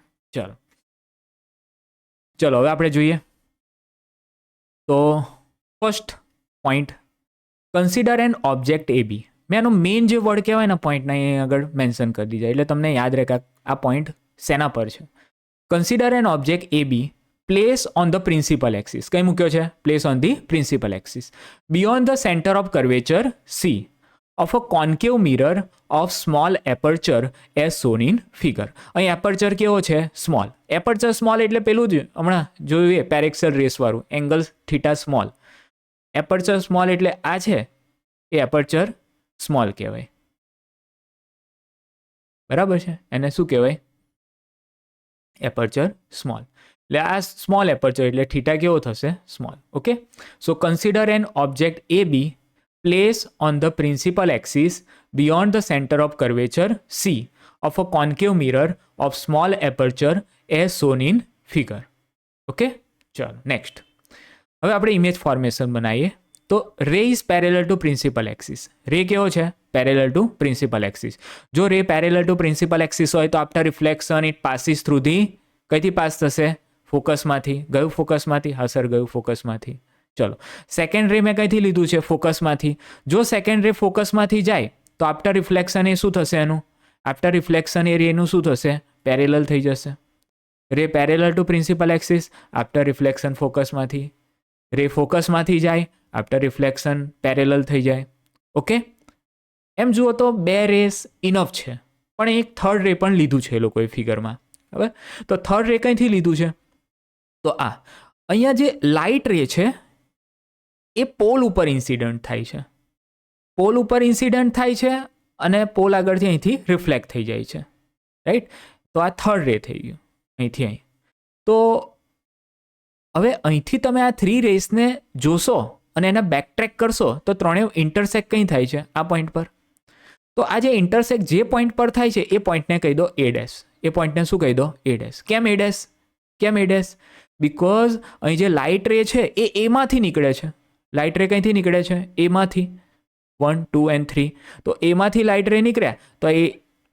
ચલો હવે આપણે જોઈએ. તો first point, consider an object A B. મેં એનો મેઇન જે વર્ડ કહેવાય ને પોઈન્ટના અહીં આગળ મેન્શન કરી દીધા, એટલે તમને યાદ રહે કે આ પોઈન્ટ શેના પર છે. Consider an object A B place on the principal axis. કઈ મૂક્યો છે? Place on the principal axis beyond the centre of curvature C of a concave mirror of small aperture as shown in figure. અહીં aperture કેવો છે? Small. Aperture small એટલે પેલું જ હમણાં જોયું પેરેક્સલ રેસ વાળું angle theta small. Aperture small એટલે આ છે એ એપર્ચર સ્મોલ કહેવાય. બરાબર છે? એને શું કહેવાય? Aperture small. એટલે આ સ્મોલ એપર્ચર એટલે થીટા કેવો થશે? Small. Okay, so consider an object A B place on the principal axis beyond the center of curvature C of a concave mirror of small aperture as shown in figure. Okay, ચાલો next. હવે આપણે image formation બનાવીએ. તો ray is parallel to principal axis. Ray કેવો છે? Parallel to principal axis. જો ray parallel to principal axis હોય તો after reflection it passes through the, કઈથી પાસ થશે? ફોકસમાંથી. ગયું ફોકસમાંથી? હા સર ગયું ફોકસમાંથી. ચલો, સેકન્ડ રે મેં કંઈથી લીધું છે? ફોકસમાંથી. જો સેકન્ડ રે ફોકસમાંથી જાય તો આફ્ટર રિફ્લેક્શન એ શું થશે? એનું આફ્ટર રિફ્લેક્શન એ રેનું શું થશે? પેરેલલ થઈ જશે. Ray parallel to principal axis, after reflection ફોકસમાંથી. રે ફોકસમાંથી જાય, આફ્ટર રિફ્લેક્શન પેરેલલ થઈ જાય. ઓકે, એમ જુઓ તો બે રેસ ઇનફ છે, પણ એક થર્ડ રે પણ લીધું છે એ લોકોએ ફિગરમાં. બરાબર, તો થર્ડ રે કંઈથી લીધું છે? તો આ અહીંયા જે લાઇટ રે છે એ પોલ ઉપર ઇન્સિડન્ટ થાય છે. પોલ ઉપર ઇન્સિડન્ટ થાય છે અને પોલ આગળથી અહીંથી રિફ્લેક્ટ થઈ જાય છે. રાઈટ, તો આ થર્ડ રે થઈ ગયું અહીંથી અહીં. તો હવે અહીંથી તમે આ થ્રી રેસને જોશો અને એને બેકટ્રેક કરશો તો ત્રણેય ઇન્ટરસેક્ટ કંઈ થાય છે? આ પોઈન્ટ પર. તો આ જે ઇન્ટરસેક્ટ જે પોઈન્ટ પર થાય છે એ પોઈન્ટને કહી દો એ ડેશ. એ પોઈન્ટને શું કહી દો? એ ડેશ. કેમ એ ડેશ? કેમ એ ડેશ? બિકોઝ અહીં જે લાઇટ રે છે એ એમાંથી નીકળે છે. લાઇટ રે કંઈથી નીકળે છે? એમાંથી. 1, 2 and 3. તો એમાંથી લાઇટ રે નીકળ્યા તો એ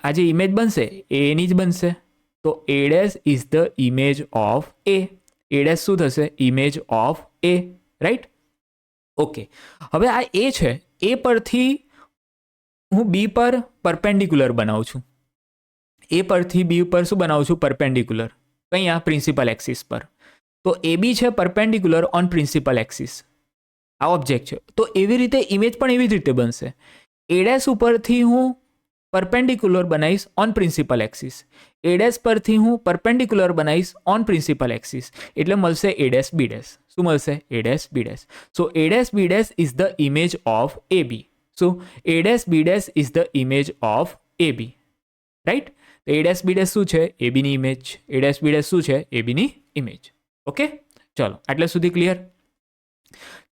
આ જે ઇમેજ બનશે એ એની જ બનશે. તો A dash is the image of A. A dash શું થશે? Image of A. Right, okay. હવે આ એ છે, એ પરથી હું બી પર પરપેન્ડિક્યુલર બનાવું છું. એ પરથી બી ઉપર શું બનાવું છું? પરપેન્ડિક્યુલર. કઈ? આ પ્રિન્સિપલ એક્સિસ પર. તો એ બી છે પરપેન્ડિક્યુલર ઓન પ્રિન્સિપલ એક્સિસ. આ ઓબ્જેક્ટ છે, તો એવી રીતે ઇમેજ પણ એવી જ રીતે બનશે. એ ડેશ ઉપરથી હું પરપેન્ડિક્યુલર બનાવીશ on principal axis. A dash પરથી હું પરપેન્ડિક્યુલર બનાવીશ ઓન પ્રિન્સિપલ એક્સિસ, એટલે મળશે એ ડેશ બી ડેશ. શું મળશે? A dash B dash. So A dash B dash is the image of A B. શું? A dash B dash is the image of A B. Right, તો A dash B dash શું છે? A બીની image. A dash B dash શું છે? A બીની image. Okay, ચલો આટલે સુધી ક્લિયર?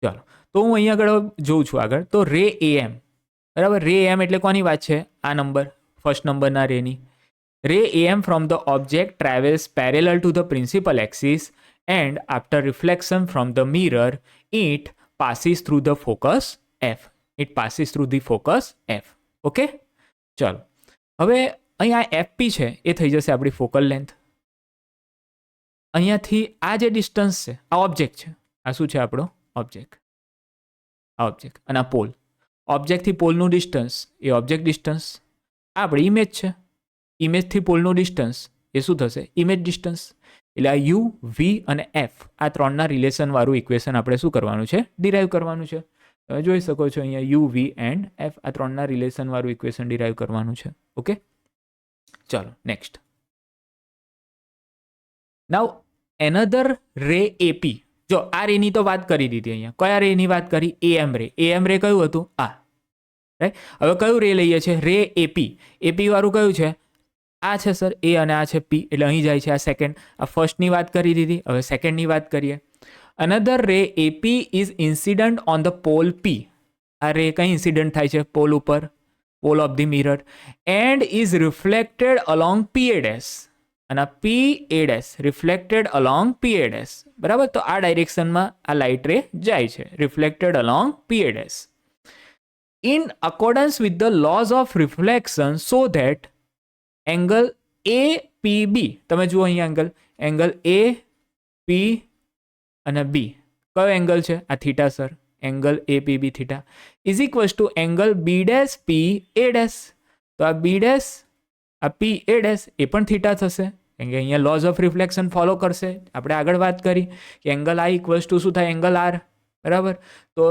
ચાલો, તો હું અહીંયા આગળ જોઉં છું આગળ. તો રે એ એમ, બરાબર. રે એમ એટલે કોની વાત છે? આ નંબર, ફર્સ્ટ નંબરના રેની. Ray A M from the object travels parallel to the principal axis and after reflection from the mirror it passes through the focus F. It passes through the focus F. Okay, ચલો હવે અહીંયા FP છે એ થઈ જશે આપણી focal length. અહીંયાથી આ જે ડિસ્ટન્સ છે આ ઓબ્જેક્ટ છે. આ શું છે? આપણો ઓબ્જેક્ટ. આ ઓબ્જેક્ટ અને આ પોલ. ઓબ્જેક્ટથી પોલનું ડિસ્ટન્સ એ ઓબ્જેક્ટ ડિસ્ટન્સ. આ આપણી ઇમેજ છે. ઇમેજથી પોલનું ડિસ્ટન્સ એ શું થશે? Image distance. એટલે આ યુ, વી અને એફ આ ત્રણના રિલેશનવાળું ઇક્વેશન આપણે શું કરવાનું છે? ડિરાઈવ કરવાનું છે. તમે જોઈ શકો છો અહીંયા યુ, વી એન્ડ એફ આ ત્રણના રિલેશનવાળું ઇક્વેશન ડિરાઈવ કરવાનું છે. ઓકે, ચાલો નેક્સ્ટ. નાઉ એનધર રે એપી. જો આ રેની તો વાત કરી દીધી અહીંયા. કયા રેની વાત કરી? એએમ રે. એએમ રે કયું હતું? આ રાઈટ. હવે કયું રે લઈએ છીએ? રે એપી. એપી વાળું કયું છે? આ છે સર એ અને આ છે પી. એટલે અહીં જાય છે આ સેકન્ડ. આ ફર્સ્ટની વાત કરી દીધી, હવે સેકન્ડની વાત કરીએ. Another ray AP is incident on the pole P. આ રે કઈ ઇન્સિડન્ટ થાય છે? પોલ ઉપર, pole of the mirror. And is reflected along P A dash. અને P A dash reflected along P A dash. બરાબર, તો આ ડાયરેક્શનમાં આ લાઇટ રે જાય છે, reflected along P A dash. In accordance with the laws of reflection so that angle A P B. તમે જુઓ અહીંયા એંગલ એ પી અને બી કયો એંગલ છે? આ theta sir. Angle A P B theta is equals to angle B dash P A dash. તો આ બી dash આ પી એ ડેશ એ પણ થીટા થશે, કેમ કે અહીંયા લોઝ ઓફ રિફ્લેક્શન ફોલો કરશે. આપણે આગળ વાત કરી કે એંગલ આઈ ઇક્વલ્સ ટુ શું થાય? Angle R. બરાબર, તો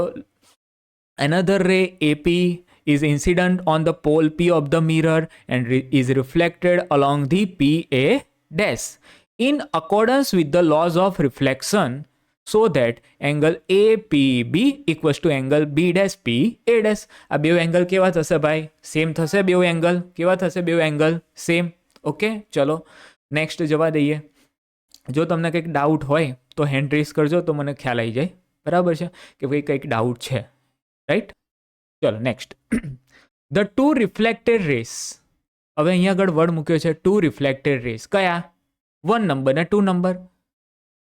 another ray AP is incident on the pole P of the mirror and is reflected along the PA dash in accordance with the laws of reflection so that angle APB equals to angle B dash PA dash. આ બે angle કેવા થશે ભાઈ? Same થશે. બે angle કેવા થશે? બે એંગલ સેમ. ઓકે, ચલો નેક્સ્ટ જવા દઈએ. જો તમને કંઈક ડાઉટ હોય તો હેન્ડ રેઝ કરજો તો મને ખ્યાલ આવી જાય. બરાબર છે કે ભાઈ કંઈક ડાઉટ છે, રાઈટ? ચલો next. The two reflected rays. હવે અહીંયા આગળ વર્ડ મૂક્યો છે ટુ રિફ્લેક્ટેડ રેસ. કયા? 1 નંબર ને 2 નંબર.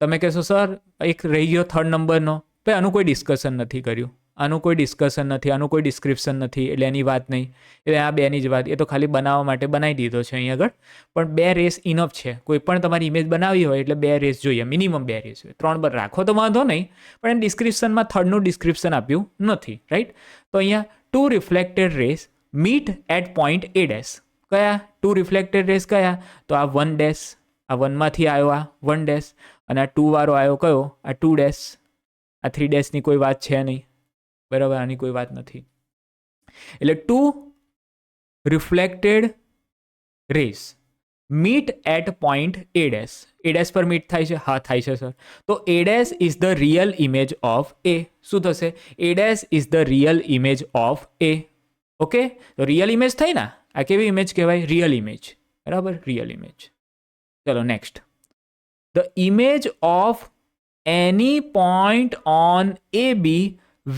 તમે કહેશો સર એક રહી ગયો 3rd નંબરનો. ભાઈ આનું કોઈ ડિસ્કશન નથી કર્યું, આનું કોઈ ડિસ્કશન નથી, આનું કોઈ ડિસ્ક્રિપ્શન નથી, એટલે એની વાત નહીં. એટલે આ બેની જ વાત, એ તો ખાલી બનાવવા માટે બનાવી દીધો છે અહીંયા આગળ. પણ 2 રેસ ઇનફ છે. કોઈ પણ તમારી ઇમેજ બનાવી હોય એટલે 2 રેસ જોઈએ, મિનિમમ 2 રેસ જોઈએ. 3 બર રાખો તો વાંધો નહીં, પણ એમ ડિસ્ક્રિપ્શનમાં 3નું ડિસ્ક્રિપ્શન આપ્યું નથી, રાઈટ? તો અહીંયા two reflected rays meet at point A dash. કયા ટુ રિફ્લેક્ટેડ રેસ કયા? તો આ 1 ડેશ, આ 1માંથી આવ્યો આ 1 ડેશ, અને આ 2 વાળો આવ્યો કયો? આ 2 ડેશ. આ 3 ડેશની કોઈ વાત છે નહીં. બરાબર, આની કોઈ વાત નથી. એટલે two reflected rays meet at point A dash. A dash પર મીટ થાય છે? હા થાય છે સર. તો A dash is the real image of A. શું થશે? A dash is the real image of A. Okay, તો રિયલ ઇમેજ થઈ ને. આ કેવી ઇમેજ કહેવાય? Real image. બરાબર, રિયલ ઇમેજ. ચલો next. The image of any point on A B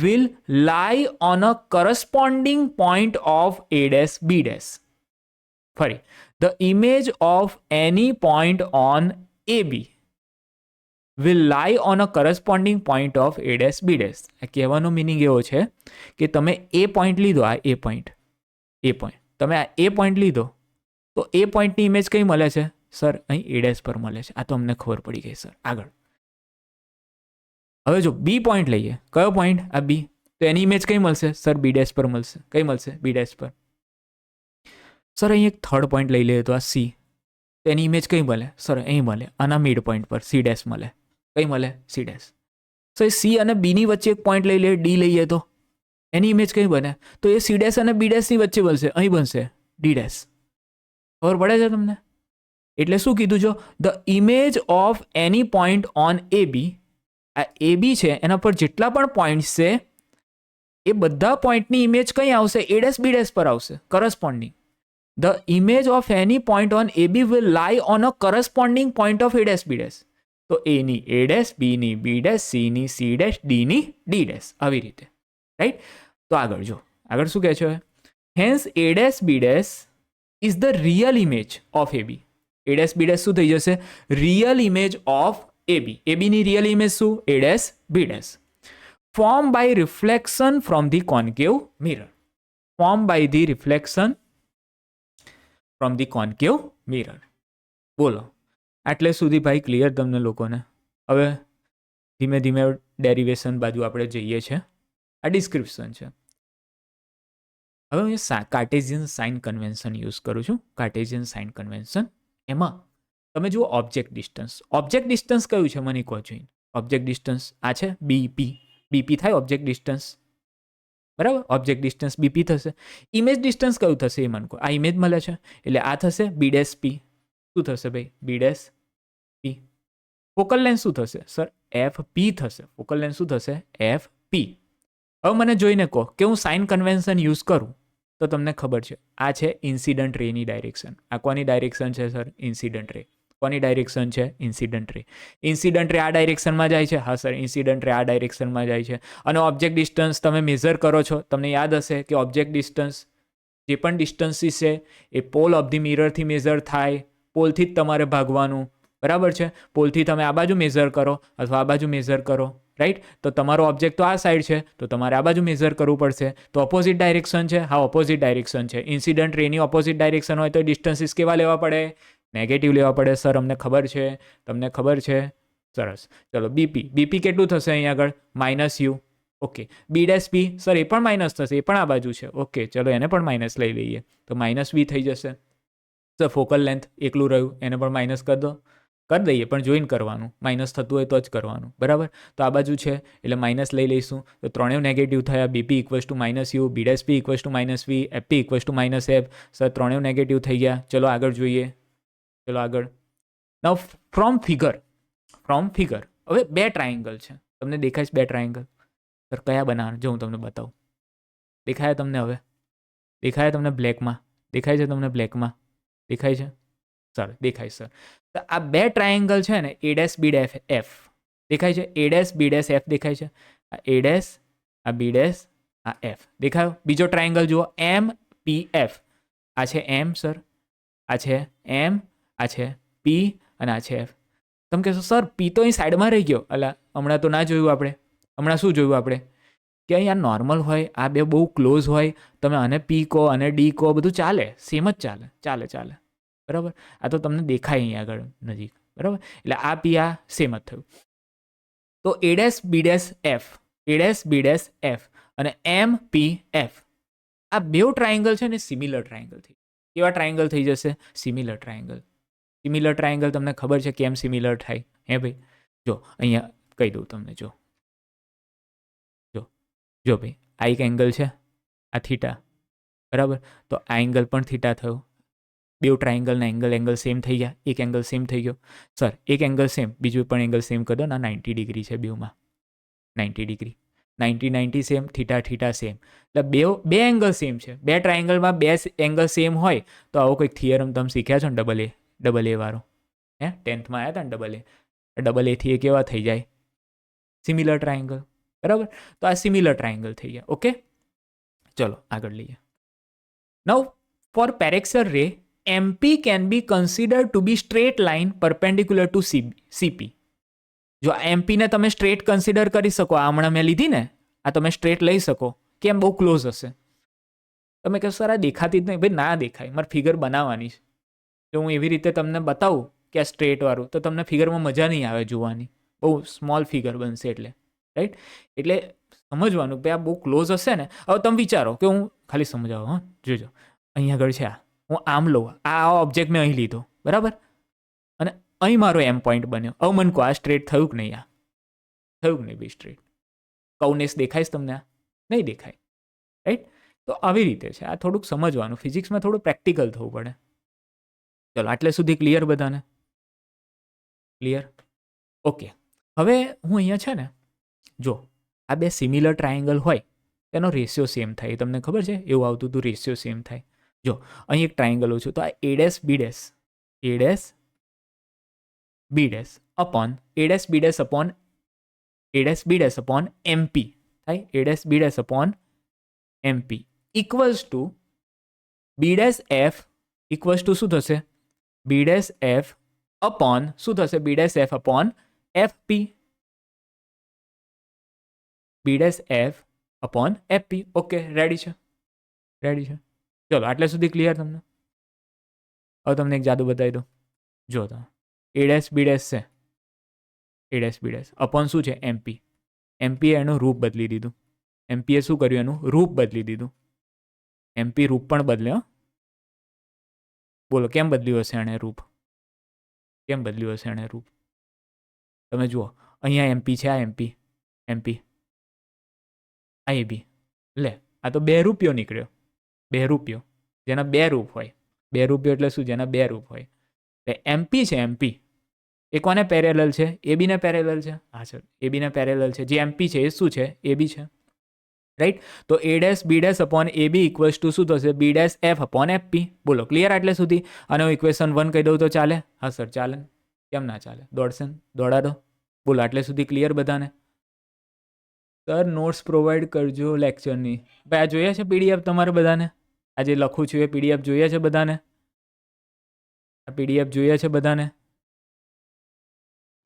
will lie on a corresponding point of A dash B dash. ફરી, the image of any point on AB will lie on a corresponding point of A dash B dash. આ કહેવાનો meaning એવો છે કે તમે એ point લીધો, આ એ point, તમે આ એ પોઈન્ટ લીધો તો એ પોઈન્ટની ઇમેજ કઈ મળે છે સર? અહીં એ ડેશ પર મળે છે. આ તો અમને ખબર પડી ગઈ સર. આગળ હવે જો બી પોઈન્ટ લઈએ. કયો પોઈન્ટ? આ બી. તો એની ઇમેજ કઈ મળશે સર? બી ડેશ પર મળશે. કઈ મળશે? બી ડેશ પર. સર અહીં એક થર્ડ પોઈન્ટ લઈ લઈએ તો આ સી. તો એની ઇમેજ કઈ મળે સર? અહીં મળે, આના મિડ પોઈન્ટ પર સી ડેશ મળે. કઈ મળે? C dash. સર સી અને બીની વચ્ચે એક પોઈન્ટ લઈ લઈએ, ડી લઈએ તો એની ઇમેજ કઈ બને? તો એ સી ડેશ અને બી ડેશની વચ્ચે બનશે, અહીં બનશે ડી ડેશ. ખબર પડે છે તમને? એટલે શું કીધું? જો the image of any point on A B, આ એ બી છે એના પર જેટલા પણ પોઈન્ટ્સ છે એ બધા પોઈન્ટની ઇમેજ કઈ આવશે? એ ડેશ બી ડેશ પર આવશે, corresponding. The image of any point on A B will lie on a corresponding point of A dash B dash. તો એની એ ડેશ, બીની બી ડેશ, સીની સી ડેશ, ડીની ડી ડેશ. આવી રીતે, right? તો આગળ જો, આગળ શું કહે છે? Hence A dash B dash is the real image of A B. A dash B dash શું થઈ જશે? Real image of AB. AB ની રિયલ ઇમેજ શું? A dash B dash. Formed by reflection from the concave mirror. Formed by the reflection from the concave mirror. બોલો, આટલે સુધી ભાઈ clear તમને લોકોને? હવે ધીમે ધીમે ડેરિવેશન બાજુ આપણે જઈએ છીએ. આ ડિસ્ક્રિપ્શન છે. હવે હું કાર્ટેશિયન સાઇન કન્વેન્શન યુઝ કરું છું. કાર્ટેશિયન સાઇન કન્વેન્શન, એમાં તમે જુઓ ઓબ્જેક્ટ ડિસ્ટન્સ કયું છે મને કહો જોઈને. ઓબ્જેક્ટ ડિસ્ટન્સ આ છે બીપી થાય ઓબ્જેક્ટ ડિસ્ટન્સ, બરાબર. ઓબ્જેક્ટ ડિસ્ટન્સ બીપી થશે. ઇમેજ ડિસ્ટન્સ કયું થશે એ મને કહો. આ ઇમેજ મળે છે એટલે આ થશે બી ડેશ પી. શું થશે ભાઈ? બી ડેશ પી. ફોકલ લેન્થ શું થશે સર? એફ પી થશે. ફોકલ લેન્થ શું થશે? F P. હવે મને જોઈને કહો કે હું સાઇન કન્વેન્શન યુઝ કરું તો તમને ખબર છે આ છે ઇન્સિડન્ટ રેની ડાયરેક્શન. આ કોની ડાયરેક્શન છે સર? Incident ray. કોની ડાયરેક્શન છે? Incident ray. ઇન્સિડન્ટ રે આ ડાયરેક્શનમાં જાય છે. હા સર, ઇન્સિડન્ટ રે આ ડાયરેક્શનમાં જાય છે. અને ઓબ્જેક્ટ ડિસ્ટન્સ તમે મેઝર કરો છો, તમને યાદ હશે કે ઓબ્જેક્ટ ડિસ્ટન્સ જે પણ ડિસ્ટન્સીસ છે એ પોલ ઓફ ધી મિરરથી મેઝર થાય. પોલથી જ તમારે ભાગવાનું, બરાબર છે. પોલથી તમે આ બાજુ મેઝર કરો અથવા આ બાજુ મેઝર કરો, રાઈટ. તો તમારો ઓબ્જેક્ટ તો આ સાઈડ છે તો તમારે આ બાજુ મેઝર કરવું પડશે. તો ઓપોઝિટ ડાયરેક્શન છે. હા, ઓપોઝિટ ડાયરેક્શન છે. ઇન્સિડન્ટ રેની ઓપોઝિટ ડાયરેક્શન હોય તો ડિસ્ટન્સીસ કેવા લેવા પડે? નેગેટિવ લેવા પડે. સર અમને ખબર છે, તમને ખબર છે. સરસ. ચલો બીપી કેટલું થશે અહીંયા આગળ? -u. ઓકે. બી ડેશ પી સર એ પણ માઇનસ થશે, એ પણ આ બાજુ છે. ઓકે, ચલો એને પણ માઇનસ લઈ લઈએ તો -v થઈ જશે. સર ફોકલ લેન્થ એકલું રહ્યું, એને પણ માઇનસ કરી દો. કરી દઈએ પણ જોઈન કરવાનું, માઇનસ થતું હોય તો જ કરવાનું, બરાબર. તો આ બાજુ છે એટલે માઇનસ લઈ લઈશું તો ત્રણેય નેગેટિવ થયા. BP equals to -u, B dash P equals to -v, FP equals to -f. Sir ત્રણેય નેગેટિવ થઈ ગયા. ચલો આગળ જોઈએ. ચલો આગળ. નાઉ ફ્રોમ ફિગર હવે બે ટ્રાયેંગલ છે. તમને દેખાય છે બે ટ્રાયેંગલ? સર કયા બનાવવાના? જો હું તમને બતાવું. દેખાય તમને? હવે દેખાય તમને બ્લેકમાં? દેખાય છે તમને બ્લેકમાં? દેખાય છે સર? દેખાય સર. તો આ બે ટ્રાયેંગલ છે ને A dash B dash F દેખાય છે. A dash B dash F દેખાય છે. આ એ ડેશ, આ બી ડેશ, આ એફ દેખાયો. બીજો ટ્રાયેંગલ જુઓ એમ પી એફ. આ છે એમ સર, આ છે એમ, આ છે પી અને આ છે એફ. તમે કહેશો સર પી તો અહીં સાઈડમાં રહી ગયો. અલા હમણાં તો ના જોયું આપણે. હમણાં શું જોયું આપણે? કે અહીંયા નોર્મલ હોય, આ બે બહુ ક્લોઝ હોય, તમે આને પી કહો અને ડી કહો, બધું ચાલે, સેમ જ ચાલે. બરાબર. આ તો તમને દેખાય અહીં આગળ નજીક, બરાબર. એટલે આ પી આ સેમ જ થયું. તો A dash B dash F, A dash B dash F અને એમ પી એફ આ બે ટ્રાયેંગલ છે ને સિમિલર ટ્રાયેંગલ થઈ. કેવા ટ્રાયેંગલ થઈ જશે? Similar triangle. સિમિલર ટ્રાયેંગલ તમને ખબર છે કેમ સિમિલર થાય? હે ભાઈ જો અહીંયા કહી દઉં તમને. જો ભાઈ આ એક એંગલ છે, આ થીટા, બરાબર. તો આ એંગલ પણ થીટા થયો. બે ટ્રાયેંગલના એંગલ સેમ થઈ ગયા. એક એંગલ સેમ થઈ ગયો. સર એક એંગલ સેમ, બીજું પણ એંગલ સેમ કરી દો ના. 90 ડિગ્રી છે બેઉમાં. 90 ડિગ્રી, 90 સેમ, થીટા સેમ. એટલે બે એંગલ સેમ છે. બે ટ્રાયેંગલમાં બે એંગલ સેમ હોય તો આવો કોઈક થિયરમ તમે શીખ્યા છો ને? ડબલ એ વાળો. 10thમાં આવ્યા હતા ને ડબલ એથી એ કેવા થઈ જાય? સિમિલર ટ્રાયેંગલ, બરાબર. તો આ સિમિલર ટ્રાયેંગલ થઈ ગયા. ઓકે, ચલો આગળ લઈએ. નાઉ ફોર પેરેક્સર રે MP can be considered to be straight line perpendicular to CP. જો MP ને તમે સ્ટ્રેટ કન્સિડર કરી શકો, આ હમણાં મેં લીધી ને, આ તમે સ્ટ્રેટ લઈ શકો. કેમ? બહુ ક્લોઝ હશે. તમે કહેશો સર આ દેખાતી જ નહીં. ભાઈ ના દેખાય, મારે ફિગર બનાવવાની છે. જો હું એવી રીતે તમને બતાવું કે આ સ્ટ્રેટ વાળું તો તમને ફિગરમાં મજા નહીં આવે જોવાની. બહુ સ્મોલ ફિગર બનશે એટલે, રાઈટ. એટલે સમજવાનું કે આ બહુ ક્લોઝ હશે ને. હવે તમે વિચારો કે હું ખાલી સમજાવો, હા જોજો. અહીંયા આગળ છે આ, હું આમ લઉં, આ ઓબ્જેક્ટ મેં અહીં લીધો, બરાબર. અને અહીં મારો એમ પોઈન્ટ બન્યો. હવે મને કહો આ સ્ટ્રેટ થયું કે નહીં? આ થયું કે નહીં ભાઈ સ્ટ્રેટ? કૌનેસ દેખાય છે તમને? આ નહીં દેખાય, રાઈટ. તો આવી રીતે છે. આ થોડુંક સમજવાનું, ફિઝિક્સમાં થોડું પ્રેક્ટિકલ થવું પડે. ચલો આટલે સુધી ક્લિયર બધાને? ક્લિયર? ઓકે. હવે હું અહીંયા છે ને, જો આ બે સિમિલર ટ્રાયેંગલ હોય તેનો રેશિયો સેમ થાય. તમને ખબર છે એવું આવતું હતું, રેશિયો સેમ થાય. જો અહીં એક ટ્રાયેંગલ છું તો આ A dash B dash, A dash B dash upon A dash B dash upon A dash B dash upon MP થાય. A dash B dash upon MP equals to B dash F equals to શું થશે? B dash F upon શું થશે? B dash F upon FP. B dash F upon FP. Okay, ready છે? Ready છે. ચલો આટલે સુધી ક્લિયર તમને? હવે તમને એક જાદુ બતાવી દો. જો તમે એ ડેશ બી ડેશ છે, A dash B dash upon શું છે? MP. MP એનું રૂપ બદલી દીધું. MP એ શું કર્યું? એનું રૂપ બદલી દીધું. MP રૂપ પણ બદલ્યો. બોલો કેમ બદલ્યું હશે એણે રૂપ? કેમ બદલ્યું હશે એણે રૂપ? તમે જુઓ અહીંયા એમપી છે, આ એમપી આ એબી. લે આ તો 2 રૂપિયો નીકળ્યો. 2 રૂપિયો જેના 2 રૂપ હોય. 2 રૂપિયો એટલે શું? જેના 2 રૂપ હોય. એટલે એમપી છે એમપી. એ કોને પેરેલલ છે? એબીને પેરેલલ છે. હા સર એબીને પેરેલલ છે. જે એમપી છે એ શું છે? એબી છે. રાઈટ. તો a dash b dash upon ab equals to શું થશે? b dash f upon fp. બોલો ક્લિયર આટલે સુધી? અને હું ઇક્વેશન 1 કહી દઉં તો ચાલે? હા સર ચાલે. કેમ ના ચાલે? દોડશે ને? દોડાડો. બોલો આટલે સુધી ક્લિયર બધાને? સર નોટ્સ પ્રોવાઈડ કરજો લેક્ચરની. ભાઈ આ જોઈએ છે પીડીએફ તમારે બધાને? આ જે લખું છું એ પીડીએફ જોઈએ છે બધાને? આ પીડીએફ જોઈએ છે બધાને?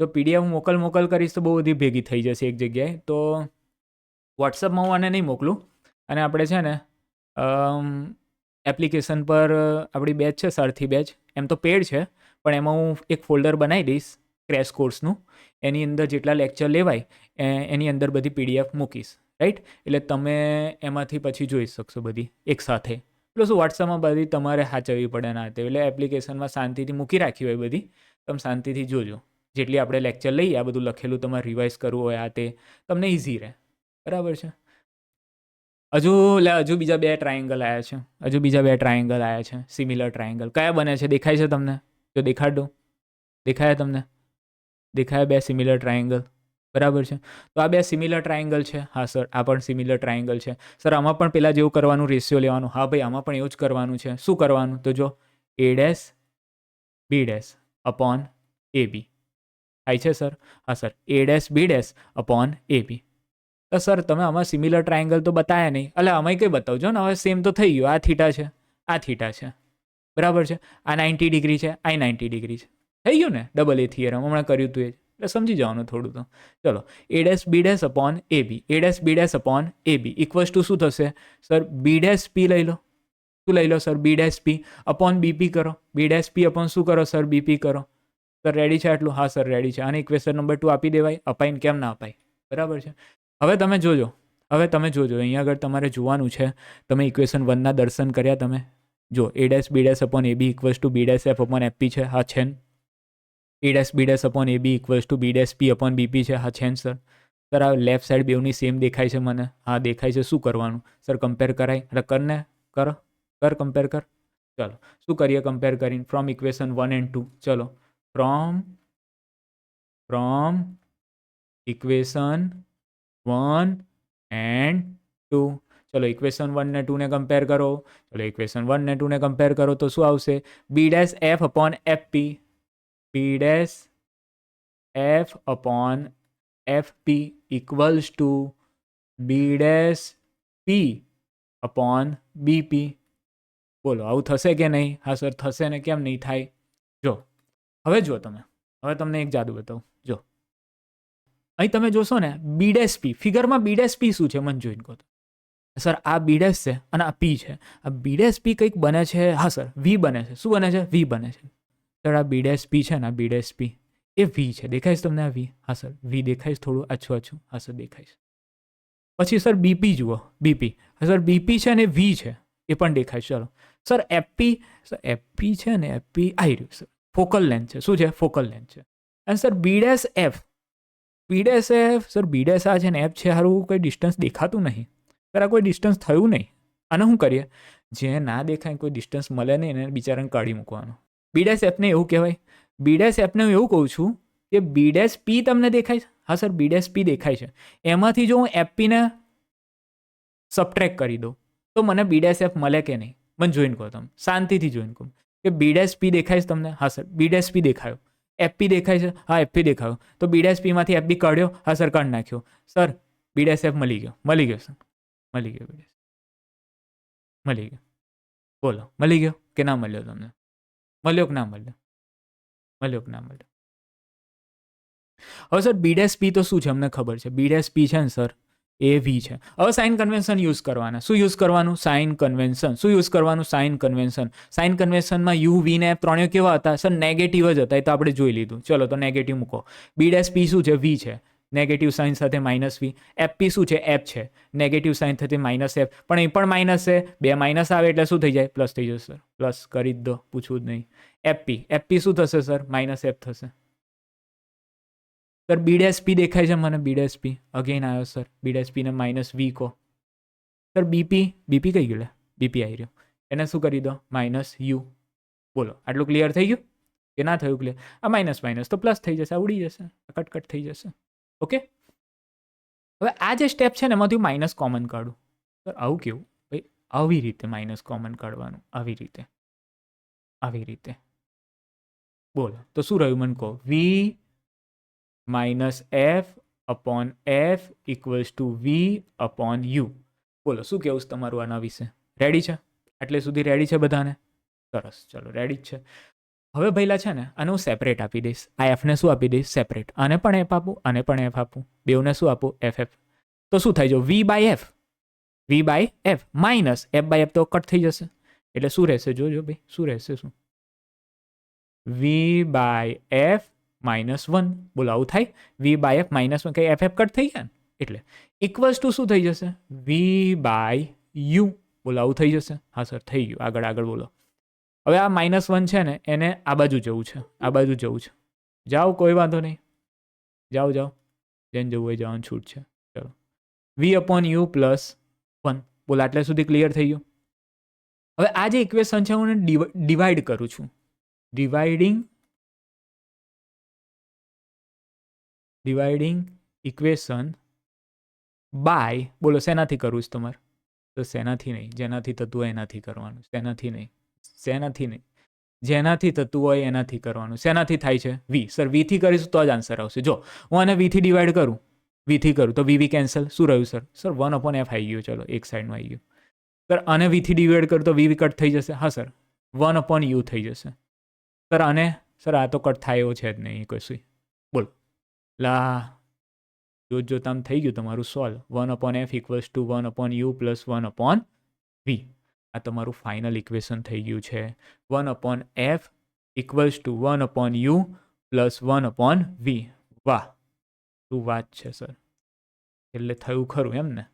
જો પીડીએફ મોકલ કરીશ તો બહુ બધી ભેગી થઈ જશે એક જગ્યાએ. તો વોટ્સઅપમાં હું આને નહીં મોકલું. અને આપણે છે ને એપ્લિકેશન પર આપણી બેચ છે સરથી બેચ, એમ તો પેડ છે પણ એમાં હું એક ફોલ્ડર બનાવી દઈશ ક્રેશ કોર્સનું. એની અંદર જેટલા લેક્ચર લેવાય એની અંદર બધી પીડીએફ મૂકીશ. રાઈટ. એટલે તમે એમાંથી પછી જોઈ શકશો બધી એકસાથે. એટલે શું વોટ્સઅપમાં બધી તમારે સાચવવી પડે ના તે. એટલે એપ્લિકેશનમાં શાંતિથી મૂકી રાખી હોય બધી, તમે શાંતિથી જોજો. જેટલી આપણે લેક્ચર લઈએ આ બધું લખેલું તમારે રિવાઇઝ કરવું હોય આ તે તમને ઇઝી રહે. બરાબર છે. હજુ બીજા 2 ટ્રાયેંગલ આવ્યા છે. સિમિલર ટ્રાયેંગલ કયા બને છે? દેખાય છે તમને? જો દેખાડ દો. દેખાયા તમને? દેખાયા 2 સિમિલર ટ્રાયેંગલ? બરાબર છે. તો આ 2 સિમિલર ટ્રાયેંગલ છે. હા સર આ પણ સિમિલર ટ્રાયેંગલ છે. સર આમાં પણ પહેલાં જેવું કરવાનું, રેશિયો લેવાનું. હા ભાઈ આમાં પણ એવું જ કરવાનું છે. શું કરવાનું? તો જો a dash b dash upon ab થાય છે સર? હા sir a dash b dash upon ab. તો સર તમે આમાં સિમિલર ટ્રાયેંગલ તો બતાવ્યા નહીં. એટલે આમાં કંઈ બતાવજો ને. હવે સેમ તો થઈ ગયું. આ થીટા છે, આ થીટા છે. બરાબર છે. આ 90 ડિગ્રી છે, આ 90 ડિગ્રી છે. થઈ ગયું ને? ડબલ એ થિયરમ હમણાં કર્યું હતું એ. એટલે સમજી જવાનું થોડું તો. ચલો a dash b dash upon ab, a dash b dash upon ab equals to શું થશે સર? b ડેશ p લઈ લો. શું લઈ લો sir? b dash p upon bp કરો. b ડેશ p અપોન શું કરો સર? bp કરો. સર રેડી છે આટલું? હા સર રેડી છે. આને ઇક્વેશન નંબર 2 આપી દેવાય? અપાઈને કેમ ના અપાય? બરાબર છે. હવે તમે જોજો અહીંયા આગળ તમારે જોવાનું છે. તમે ઇક્વેશન 1ના દર્શન કર્યા તમે? જો a dash b dash upon ab equals to b dash f upon fp છે. હા છે ને? a dash b dash upon ab equals to b dash p upon bp છે. હા છે ને સર? સર આ લેફ્ટ સાઈડ બેવની સેમ દેખાય છે મને? હા દેખાય છે. શું કરવાનું સર? કમ્પેર કરાય? એટલે કરને કર કમ્પેર કર. ચલો શું કરીએ કમ્પેર કરીને? From equation 1 and 2. ચલો ફ્રોમ ઇક્વેશન 1 એન્ડ 2. ચલો ઇક્વેશન 1 ને 2 ને કમ્પેર કરો. ચલો ઇક્વેશન 1 ને 2 ને કમ્પેર કરો તો શું આવશે? b dash f upon fp, b dash f upon fp equals to b dash p upon bp. બોલો આવું થશે કે નહીં? હા સર થશે ને. કેમ નહીં થાય? જો હવે તમને એક જાદુ બતાવું. જો અહીં તમે જોશો ને b dash p ફિગરમાં b dash p શું છે મને જોઈને કહો તો. સર આ b ડેશ છે અને આ p છે. આ b ડેશ p કંઈક બને છે. હા સર v બને છે. શું બને છે? v બને છે. સર આ b ડેશ p છે ને, આ b ડેશ p એ v છે. દેખાય છે તમને આ v? હા સર v દેખાય છે થોડું આછું. હા સર દેખાય છે. પછી સર bp જુઓ. bp સર bp છે ને v છે એ પણ દેખાય છે. ચલો સર fp છે ને, fp આવી રહ્યું સર. ફોકલ લેન્થ છે. શું છે? ફોકલ લેન્થ છે. અને sir b dash f sir b dash આ છે ને f છે. સારું કોઈ ડિસ્ટન્સ દેખાતું નહીં સર. આ કોઈ ડિસ્ટન્સ થયું નહીં. અને શું કરીએ? જે ના દેખાય કોઈ ડિસ્ટન્સ મળે નહીં એને બિચારાને કાઢી મૂકવાનું. b ડેશ f ને એવું કહેવાય. b ડેશ f ને હું એવું કહું છું કે b ડેશ p તમને દેખાય છે? હા સર b ડેશ p દેખાય છે. એમાંથી જો હું fp ને સબટ્રેક્ટ કરી દઉં તો મને b ડેશ f મળે કે નહીં? મને જોઈને કહો તમે, શાંતિથી જોઈને કહો કે b ડેશ p દેખાય છે તમને? હા સર b ડેશ p દેખાયો. fp દેખાય છે? હા fp દેખાયો. તો b ડેશ p માંથી fp કાઢ્યો? હા સર કાઢી નાખ્યો. સર b ડેશ f મળી ગયો સર. મળી ગયો. બોલો મળી ગયો કે ના મળ્યો તમને? મળ્યો કે ના મળ્યો? હવે સર b ડેશ p તો શું છે અમને ખબર છે. b ડેશ p છે ને સર એ v છે. હવે સાઇન કન્વેન્શન યુઝ કરવાના. શું યુઝ કરવાનું? Sign convention. શું યુઝ કરવાનું? Sign convention. સાઇન કન્વેન્શનમાં u v ને ત્રણેય કેવા હતા સર? નેગેટિવ જ હતા. એ તો આપણે જોઈ લીધું. ચલો તો નેગેટિવ મૂકો. b ડેશ p શું છે? v છે. નેગેટિવ સાઇન સાથે માઇનસ v. fp શું છે? f છે. નેગેટિવ સાઇન સાથે માઇનસ f. પણ એ પણ માઇનસ છે. 2 માઇનસ આવે એટલે શું થઈ જાય? પ્લસ થઈ જશે સર. પ્લસ કરી જ દો, પૂછવું જ નહીં. એફપી શું થશે સર? માઇનસ એફ થશે. સર બી ડેશ પી દેખાય છે મને, બી ડેશ પી અગેન આવ્યો સર, બી ડેશ પી ને માઇનસ વી કહો. સર બીપી કઈ ગયું? બીપી આવી રહ્યું, એને શું કરી દો? Minus U. બોલો આટલું ક્લિયર થઈ ગયું કે ના થયું ક્લિયર? આ માઇનસ માઇનસ તો પ્લસ થઈ જશે, ઉડી જશે, કટ થઈ જશે. ઓકે, હવે આ જે સ્ટેપ છે ને એમાંથી માઇનસ કોમન કાઢું. સર આવું કેવું ભાઈ? આવી રીતે માઇનસ કોમન કાઢવાનું, આવી રીતે. બોલો તો શું રહ્યું મને કહો? V minus F upon F equals to V upon U. બોલો શું કેવું છે તમારું આના વિશે? રેડી છે? એટલે સુધી રેડી છે બધાને? સરસ, ચલો રેડી જ છે. હવે ભઈલા છે ને આને હું સેપરેટ આપી દઈશ. આ એફને શું આપી દઈશ? સેપરેટ. આને પણ એફ આપું, આને પણ એફ આપું, બેઉને શું આપું? એફ. તો શું થાય? જો V by F minus F by F તો કટ થઈ જશે. એટલે શું રહેશે? જોજો ભાઈ શું રહેશે? શું? V by F minus 1. બોલો આવું થાય? વી બાય એફ માઇનસ 1 કંઈ એફ કટ થઈ ગયા ને? એટલે ઇક્વલ્સ ટુ શું થઈ જશે? V by U. બોલો આવું થઈ જશે? હા સર થઈ ગયું. આગળ બોલો. હવે આ -1 છે ને એને આ બાજુ જવું છે, જાઓ કોઈ વાંધો નહીં, જાઓ જેને જવું હોય જવાનું છૂટ છે. ચલો વી અપોન યુ પ્લસ 1. બોલો આટલે સુધી ક્લિયર થઈ ગયું? હવે આ જે ઇક્વેશન છે હું ડિવાઈડ કરું છું. ડિવાઇડિંગ ઇક્વેશન બાય, બોલો શેનાથી કરવું છે તમારે? તો શેનાથી નહીં, જેનાથી થતું હોય એનાથી કરવાનું. શેનાથી નહીં, જેનાથી થતું હોય એનાથી કરવાનું. શેનાથી થાય છે? વી. સર વીથી કરીશું તો જ આન્સર આવશે. જો હું આને વીથી ડિવાઈડ કરું, તો વી કેન્સલ. શું રહ્યું સર? સર 1 અપોન એફ આવી ગયું. ચલો એક સાઈડમાં આવી ગયું. સર આને વીથી ડિવાઈડ કરું તો વી કટ થઈ જશે. હા સર 1 અપોન યુ થઈ જશે. સર આને, સર આ તો કટ થાય એવો છે જ નહીં કશું. બોલો લા જોતામ થઈ ગયું તમારું solve. 1 upon F equals to 1 upon U plus 1 upon V. આ તમારું ફાઇનલ ઇક્વેશન થઈ ગયું છે. 1 upon F equals to 1 upon U plus 1 upon V. વાહ, શું વાત છે સર! એટલે થયું ખરું એમ ને?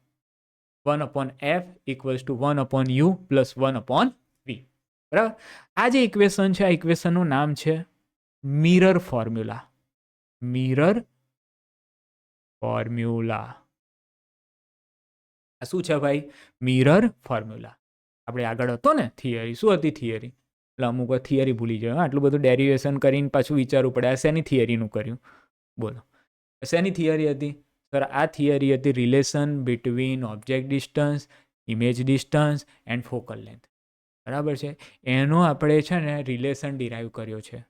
1 upon F equals to 1 upon U plus 1 upon V. બરાબર. આ જે ઇક્વેશન છે, આ ઇક્વેશનનું નામ છે મિરર ફોર્મ્યુલા. આ શું છે ભાઈ? Mirror formula. આપણે આગળ હતો ને થિયરી, શું હતી થિયરી? એટલે અમુક થિયરી ભૂલી જાય, આટલું બધું ડેરિવેશન કરીને પાછું વિચારવું પડે. આ શેની થિયરીનું કર્યું? બોલો શેની થિયરી હતી? સર આ થિયરી હતી relation between object distance, image distance and focal length. બરાબર છે? એનો આપણે છે ને રિલેશન ડિરાઈવ કર્યો છે.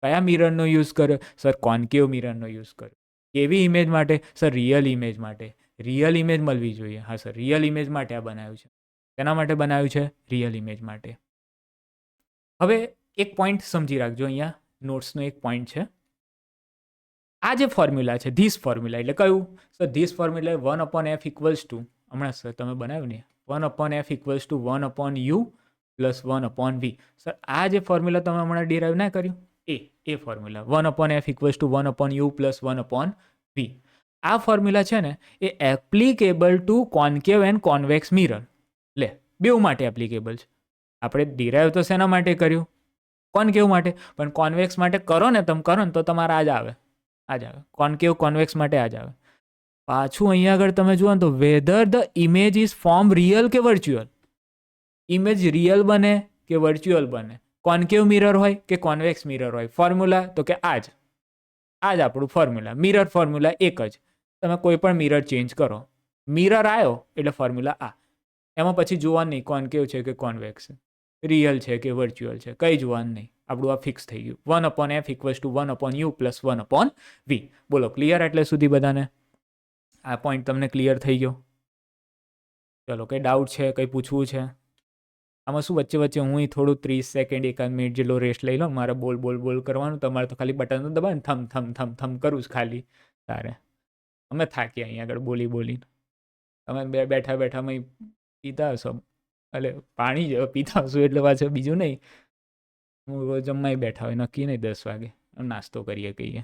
કયા મિરરનો યુઝ કર્યો? સર કોન્કેવ મિરરનો યુઝ કર્યો. કેવી ઇમેજ માટે? સર રિયલ ઇમેજ માટે. રિયલ ઇમેજ મળવી જોઈએ. હા સર રિયલ ઇમેજ માટે આ બનાવ્યું છે. તેના માટે બનાવ્યું છે? રિયલ ઇમેજ માટે. હવે એક પોઈન્ટ સમજી રાખજો, અહીંયા નોટ્સનો એક પોઈન્ટ છે. આ જે ફોર્મ્યુલા છે, ધીસ ફોર્મ્યુલા એટલે કયું? Sir this formula 1 upon F equals to, હમણાં સર તમે બનાવ્યું ને, 1 upon F equals to 1 upon U plus 1 upon V. Sir આ જે ફોર્મ્યુલા તમે હમણાં ડિરાઈવ ના કર્યું, એ formula 1 upon F equals to 1 upon U plus 1 upon V. આ ફોર્મ્યુલા છે ને એ applicable to concave and convex mirror. લે બેઉ માટે એપ્લિકેબલ છે. આપણે ડિરાઈવ તો શેના માટે કર્યું? કોન્કેવ માટે. પણ કોન્વેક્સ માટે કરો ને તો તમારે આ જ આવે. કોન્કેવ કોન્વેક્સ માટે આ જ આવે. પાછું અહીંયા આગળ તમે જુઓ ને તો weather the image is form real કે વર્ચ્યુઅલ. ઇમેજ રિયલ બને કે વર્ચ્યુઅલ બને, કોન્કેવ મિરર હોય કે કોન્વેક્સ મિરર હોય. ફોર્મ્યુલા તો કે આ જ આપણું ફોર્મ્યુલા. મિરર ફોર્મ્યુલા એક જ. તમે કોઈ પણ મિરર ચેન્જ કરો, મિરર આવ્યો એટલે ફોર્મ્યુલા આ. એમાં પછી જોવાનું નહીં કોન્કેવ છે કે કોન્વેક્સ, રિયલ છે કે વર્ચ્યુઅલ છે, કંઈ જોવાનું નહીં. આપણું આ ફિક્સ થઈ ગયું. 1 upon F equals to 1 upon U plus 1 upon V. બોલો ક્લિયર એટલે સુધી બધાને? આ પોઈન્ટ તમને ક્લિયર થઈ ગયો? ચલો કંઈ ડાઉટ છે, કંઈ પૂછવું છે? આમાં શું વચ્ચે હું થોડું 30 સેકન્ડ 1 મિનિટ જેટલો રેસ્ટ લઈ લો. મારે બોલ કરવાનું, તમારે તો ખાલી બટન દબાવે થમ કરું જ ખાલી. તારે અમે થાકી અહીંયા આગળ બોલીને. તમે બેઠા પીતા હશો, એટલે પાણી જ પીતા હશો એટલે પાછું બીજું નહીં. હું જમવાય બેઠા હોય, નક્કી નહીં 10 વાગે નાસ્તો કરીએ કહીએ.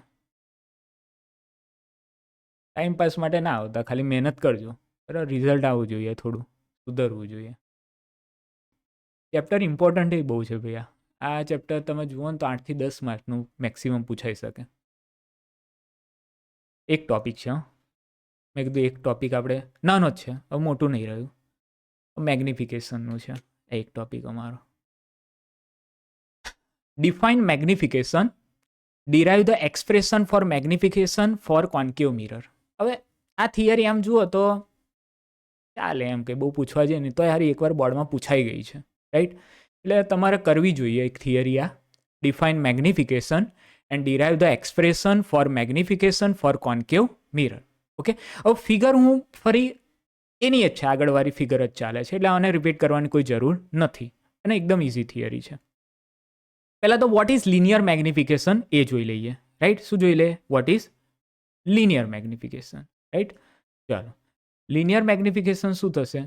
ટાઈમપાસ માટે ના આવતા, ખાલી મહેનત કરજો. બરાબર, રિઝલ્ટ આવવું જોઈએ, થોડું સુધરવું જોઈએ. ચેપ્ટર ઇમ્પોર્ટન્ટ બહુ છે ભૈયા. આ ચેપ્ટર તમે જુઓ ને તો 8 થી 10 માર્કનું મેક્સિમમ પૂછાઈ શકે. એક ટોપિક છે. મેં કીધું એક ટોપિક આપણે નાનો જ છે, હવે મોટું નહીં રહ્યું. મેગ્નિફિકેશનનું છે એક ટોપિક અમારો. Define magnification, derive the expression for magnification for concave mirror. હવે આ થિયરી આમ જુઓ તો ચાલે, એમ કે બહુ પૂછવા જઈએ નહીં તો યાર એકવાર બોર્ડમાં પૂછાઈ ગઈ છે, રાઈટ? એટલે તમારે કરવી જોઈએ એક થિયરી આ. Define magnification and derive the expression for magnification for concave mirror. Okay, હવે ફિગર હું ફરી એની જ છે, આગળવાળી ફિગર જ ચાલે છે, એટલે આને રિપીટ કરવાની કોઈ જરૂર નથી અને એકદમ ઇઝી થિયરી છે. પહેલાં તો વોટ ઇઝ લિનિયર મેગ્નિફિકેશન એ જોઈ લઈએ, રાઈટ? શું જોઈ લઈએ? What is linear magnification, right? ચાલો, લિનિયર મેગ્નિફિકેશન શું થશે?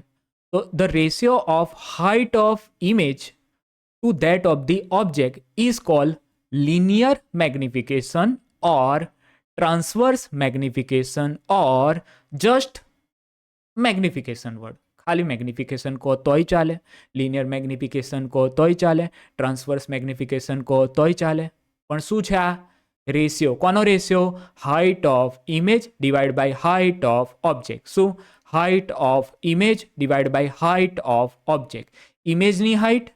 તો the ratio of height of image two that of the object is called linear magnification or transverse magnification or just magnification word. ખાલી મેગ્નિફિકેશન કહો તોય ચાલે, લિનિયર મેગ્નિફિકેશન કહો તોય ચાલે, ટ્રાન્સવર્સ મેગ્નિફિકેશન કહો તોય ચાલે. પણ શું છે આ? રેશિયો. કોનો ratio? Height of image divide by height of object. શું? Height of image divide by height of object. ઇમેજની હાઇટ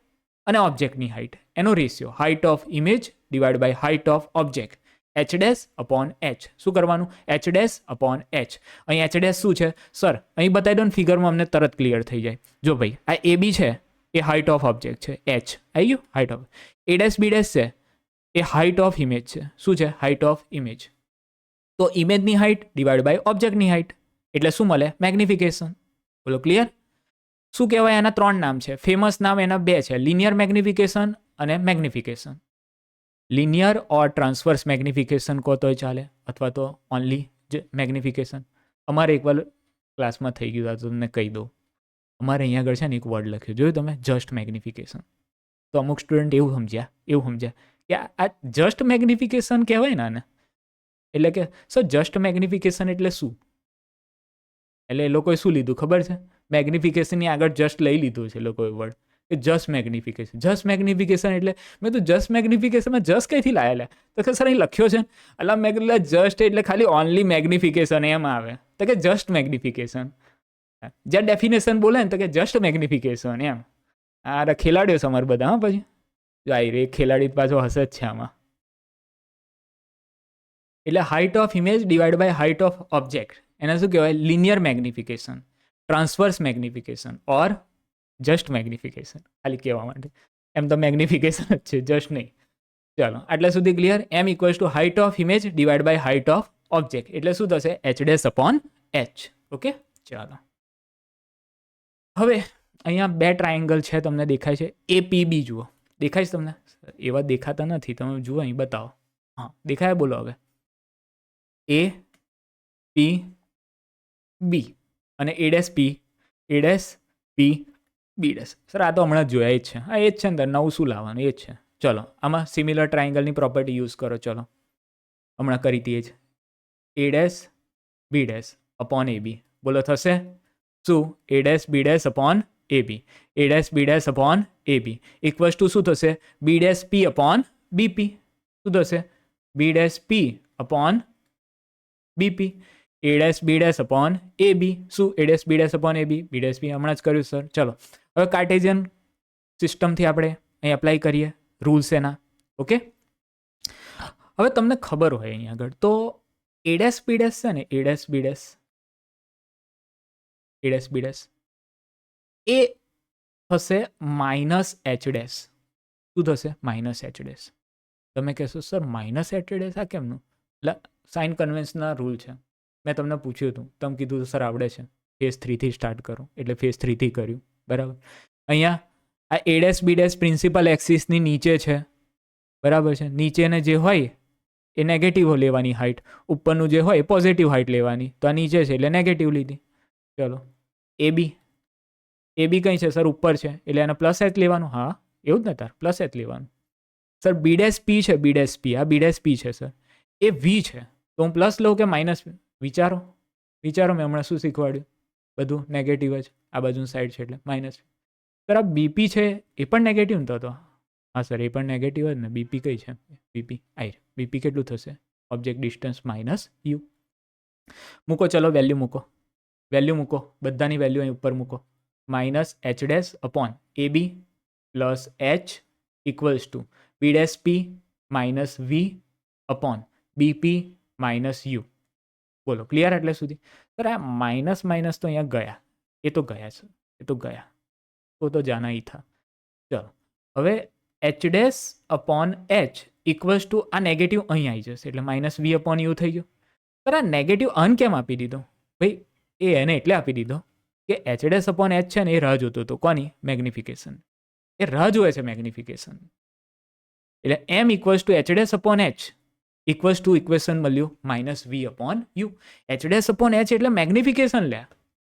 અને ઓબ્જેક્ટની હાઇટ, એનો ratio height of image divide by height of object. H dash upon H. શું કરવાનું? H dash upon H. અહીં H dash શું છે સર? અહીં બતાવી દો ને ફિગરમાં, અમને તરત ક્લિયર થઈ જાય. જો ભાઈ આ એ બી છે એ હાઇટ ઓફ ઓબ્જેક્ટ છે, એચ આવી ગયું height of. A dash B dash છે એ હાઇટ ઓફ ઇમેજ છે. શું છે? Height of image. તો ઇમેજની હાઇટ ડિવાઈડ બાય ઓબ્જેક્ટની હાઇટ, એટલે શું મળે? મેગ્નિફિકેશન. બોલો ક્લિયર? શું કહેવાય? એના 3 નામ છે, ફેમસ નામ એના 2 છે, લિનિયર મેગ્નિફિકેશન અને મેગ્નિફિકેશન. લિનિયર ઓર ટ્રાન્સવર્સ મેગ્નિફિકેશન કહો તોય ચાલે, અથવા તો ઓનલી જ મેગ્નિફિકેશન. અમારે એકવાર ક્લાસમાં થઈ ગયું હતું, તમને કહી દઉં. અમારે અહીંયા આગળ છે ને એક વર્ડ લખ્યો, જોયું તમે? Just magnification. તો અમુક સ્ટુડન્ટ એવું સમજ્યા કે આ જસ્ટ મેગ્નિફિકેશન કહેવાય ને આને. એટલે કે સર જસ્ટ મેગ્નિફિકેશન એટલે શું? એટલે એ લોકોએ શું લીધું ખબર છે? મેગ્નિફિકેશનની આગળ જસ્ટ લઈ લીધું છે લોકોએ વર્ડ, કે જસ્ટ મેગ્નિફિકેશન. જસ્ટ મેગ્નિફિકેશન એટલે મેં તો જસ્ટ મેગ્નિફિકેશનમાં જસ્ટ કઈથી લાયેલા? તો કે સર અહીં લખ્યો છે અલા મેં કીધું જસ્ટ એટલે ખાલી ઓનલી મેગ્નિફિકેશન એમ આવે. તો કે જસ્ટ મેગ્નિફિકેશન. જ્યાં ડેફિનેશન બોલે ને તો કે જસ્ટ મેગ્નિફિકેશન એમ. આ ખેલાડીઓ સમર બધા. હા, પછી જો આવી રે ખેલાડી પાછો હશે જ છે આમાં. એટલે height of image divide by height of object, એને શું કહેવાય? Linear magnification, transverse magnification or just magnification. ખાલી કહેવા માટે, એમ તો મેગ્નિફિકેશન જ છે, જસ્ટ નહીં. ચાલો, આટલા સુધી clear? M equals to height of image divide by height of object, એટલે શું થશે? H dash upon H. Okay, ચાલો. હવે અહીંયા 2 ટ્રાયેંગલ છે, તમને દેખાય છે? એ પી બી જુઓ, દેખાય છે તમને? એવા દેખાતા નથી, તમે જુઓ અહીં બતાવો. હા, દેખાય? બોલો હવે. એ પી બી અને A dash P B dash. Sir આ તો હમણાં જ જોયા, એ જ છે. હા, એ જ છે ને, નવું શું લાવવાનું? એ જ છે. ચલો, આમાં સિમિલર ટ્રાયેંગલની પ્રોપર્ટી યુઝ કરો. ચલો, હમણાં કરી હતી એ જ. A dash B dash upon A B. બોલો થશે શું? A dash B dash upon A B. A dash B dash upon A B equals to શું થશે? B dash P upon BP. શું થશે? B dash P upon BP. A dash B dash upon A B. શું? A dash B dash upon A B. B dash B હમણાં જ કર્યું sir. ચલો, હવે કાર્ટેશિયન સિસ્ટમથી આપણે અહીં એપ્લાય કરીએ રૂલ્સ એના. ઓકે, હવે તમને ખબર હોય અહીં આગળ તો એ ડેશ બી ડેશ છે ને, A dash B dash, A dash B dash એ થશે માઇનસ એચ ડેશ. શું થશે? Minus H dash. તમે કહેશો સર માઇનસ એચ ડેશ આ કેમનું? એટલે સાઇન કન્વેન્શનના રૂલ છે. મેં તમને પૂછ્યું હતું, તમે કીધું સર આવડે છે, ફેઝ 3થી સ્ટાર્ટ કરો, એટલે ફેઝ 3થી કર્યું. બરાબર. અહીંયા આ A dash B dash principal એક્સિસની નીચે છે. બરાબર છે. નીચેને જે હોય એ નેગેટિવ લેવાની હાઇટ, ઉપરનું જે હોય એ પોઝિટિવ હાઇટ લેવાની. તો આ નીચે છે એટલે નેગેટિવ લીધી. ચલો, એ બી કઈ છે સર? ઉપર છે એટલે એને પ્લસ એચ લેવાનું. હા, એવું જ ને તાર, પ્લસ એચ લેવાનું. સર બી ડેશ પી છે, બી ડેશ પી, આ બી ડેશ પી છે સર, એ વી છે, તો હું પ્લસ લઉં કે માઇનસ? વિચારો, મેં હમણાં શું શીખવાડ્યું? બધું નેગેટિવ જ. આ બાજુની સાઈડ છે એટલે માઇનસ. સર આ બીપી છે એ પણ નેગેટિવ નતો હતો. હા સર, એ પણ નેગેટિવ જ ને. બીપી કઈ છે? બીપી આઈ. બીપી કેટલું થશે? Object distance minus you. મૂકો, ચલો વેલ્યુ મૂકો. વેલ્યુ મૂકો, બધાની વેલ્યુ અહીં ઉપર મૂકો. Minus H dash upon A B plus H equals to P dash P minus V upon BP minus U. બોલો ક્લિયર એટલે સુધી? સર આ માઇનસ માઇનસ તો અહીંયા ગયા, એ તો ગયા છે, એ તો ગયા, તો જાના ही था. ચલો હવે H dash upon H equals two આ નેગેટિવ અહીં આવી જશે એટલે માઇનસ વી અપોન યુ થઈ ગયું. સર આ નેગેટિવ અન કેમ આપી દીધો ભાઈ? એ એને એટલે આપી દીધો કે એચ ડેશ અપોન એચ છે ને એ રાહ જોતો હતો. કોની? મેગ્નિફિકેશન. એ રાહ જોવે છે મેગ્નિફિકેશન. એટલે M equals to H dash upon H equals to equation મળ્યું minus V upon U. H dash upon H એટલે મેગ્નિફિકેશન લે.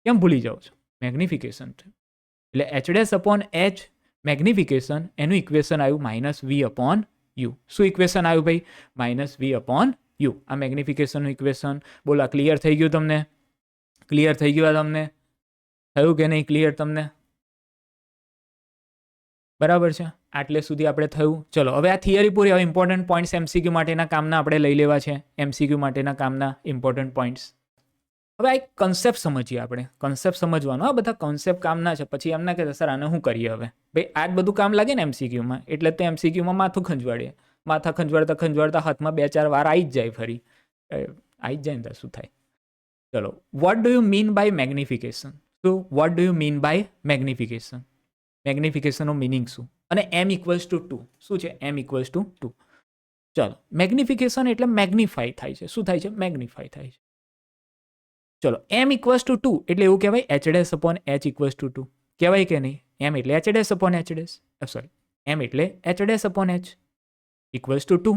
કેમ ભૂલી જાઓ છો? મેગ્નિફિકેશન છે એટલે H dash upon H magnification, એનું ઇક્વેશન આવ્યું માઇનસ વી અપોન યુ. શું ઇક્વેશન આવ્યું ભાઈ? Minus V upon U. આ મેગ્નિફિકેશનનું ઇક્વેશન. બોલા ક્લિયર થઈ ગયું તમને? ક્લિયર થઈ ગયું તમને? થયું કે નહીં ક્લિયર તમને? બરાબર છે, આટલે સુધી આપણે થયું. ચલો હવે આ થિયરી પૂરી. હવે ઇમ્પોર્ટન્ટ પોઈન્ટ્સ એમસીક્યુ માટેના કામના આપણે લઈ લેવા છે. એમસીક્યુ માટેના કામના ઇમ્પોર્ટન્ટ પોઈન્ટ્સ. હવે આ એક કન્સેપ્ટ સમજીએ આપણે. કન્સેપ્ટ સમજવાનો. આ બધા કન્સેપ્ટ કામના છે. પછી એમ ના કહેતા સર આને શું કરીએ હવે? ભાઈ આ જ બધું કામ લાગે ને એમસીક્યુમાં, એટલે તો એમસીક્યુમાં માથું ખંજવાડીએ. માથા ખંજવાડતા ખંજવાડતા હાથમાં 2-4 વાર આવી જ જાય. ફરી આવી જ જાય ને તો શું થાય? ચલો, what do you mean by magnification? શું what do you mean by magnification? મેગ્નિફિકેશનનો મિનિંગ શું? અને એમ ઇક્વલ્સ ટુ 2 શું છે? M equals to 2. ચલો, મેગ્નિફિકેશન એટલે મેગ્નિફાઈ થાય છે. શું થાય છે? મેગ્નિફાઈ થાય છે. ચલો, એમ ઇક્વલ્સ ટુ 2 એટલે એવું કહેવાય H dash upon H equals to 2 કહેવાય કે નહીં? એમ એટલે H dash upon H dash, sorry M એટલે H dash upon H equals to 2.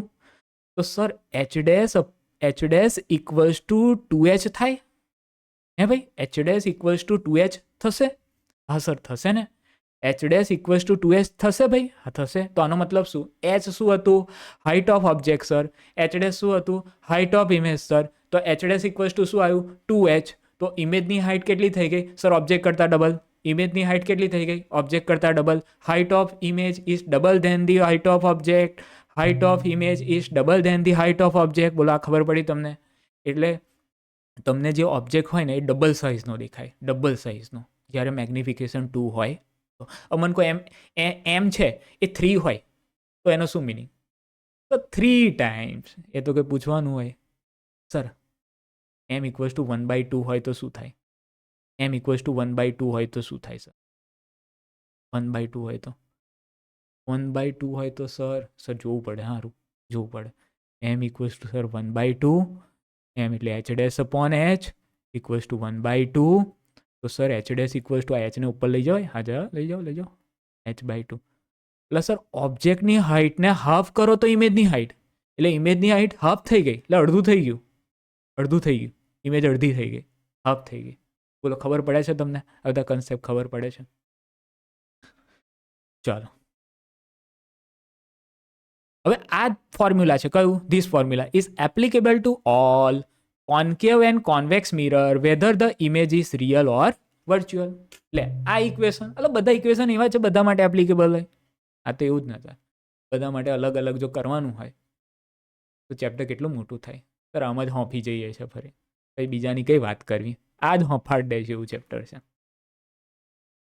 તો sir H dash equals to 2h થાય? હે ભાઈ, H dash equals to 2h થશે? હા સર થશે ને. H dash equals to 2h થશે ભાઈ? હા થશે. તો આનો મતલબ શું? એચ શું હતું? Height of object sir. H dash શું હતું? Height of image sir. તો એચ ડેશ ઇક્વલ્સ ટુ શું આવ્યું? 2h. તો ઇમેજની હાઇટ કેટલી થઈ ગઈ સર? ઓબ્જેક્ટ કરતાં ડબલ. ઇમેજની હાઇટ કેટલી થઈ ગઈ? ઓબ્જેક્ટ કરતાં double. Height of image is double than the height of object. Height of image is double than the height of object. બોલો આ ખબર પડી તમને? એટલે તમને જે ઓબ્જેક્ટ હોય ને એ ડબલ સાઇઝનો દેખાય, ડબલ સાઇઝનો, જ્યારે મેગ્નિફિકેશન 2 હોય તો. અમન કોઈ એમ છે એ 3 હોય તો એનો શું મિનિંગ? તો 3 ટાઈમ્સ. એ તો કંઈ પૂછવાનું હોય સર? એમ ઇક્વલ્સ ટુ 1/2 હોય તો શું થાય? એમ ઇક્વલ્સ ટુ 1/2 હોય તો શું થાય સર? 1/2 હોય તો 1/2 હોય તો સર જોવું પડે. સારું જોવું પડે. એમ ઇક્વલ્સ ટુ સર 1/2. એમ એટલે H dash upon H equals two 1/2. તો sir H dash equals two આ એચને ઉપર લઈ જાઓ. હા જા લઈ જાઓ h/2. એટલે સર ઓબ્જેક્ટની હાઇટને હાફ કરો તો ઇમેજની હાઇટ, એટલે ઇમેજની હાઇટ હાફ થઈ ગઈ એટલે અડધું થઈ ગયું. ઇમેજ અડધી થઈ ગઈ, હાફ થઈ ગઈ. બોલો ખબર પડે છે તમને? આ બધા કન્સેપ્ટ ખબર પડે છે? ચાલો, હવે આ ફોર્મ્યુલા છે. કયું? This formula is applicable to all concave and convex mirror whether the image is real or virtual. લે આ ઇક્વેશન, એટલે બધા ઇક્વેશન એવા છે બધા માટે એપ્લિકેબલ હોય. આ તો એવું જ નથી. બધા માટે અલગ અલગ જો કરવાનું હોય તો ચેપ્ટર કેટલું મોટું થાય. સર આમ જ હોંફી જઈએ છે ફરી. કંઈ બીજાની કઈ વાત કરવી? આ જ હોંફાડ દે છે એવું ચેપ્ટર છે.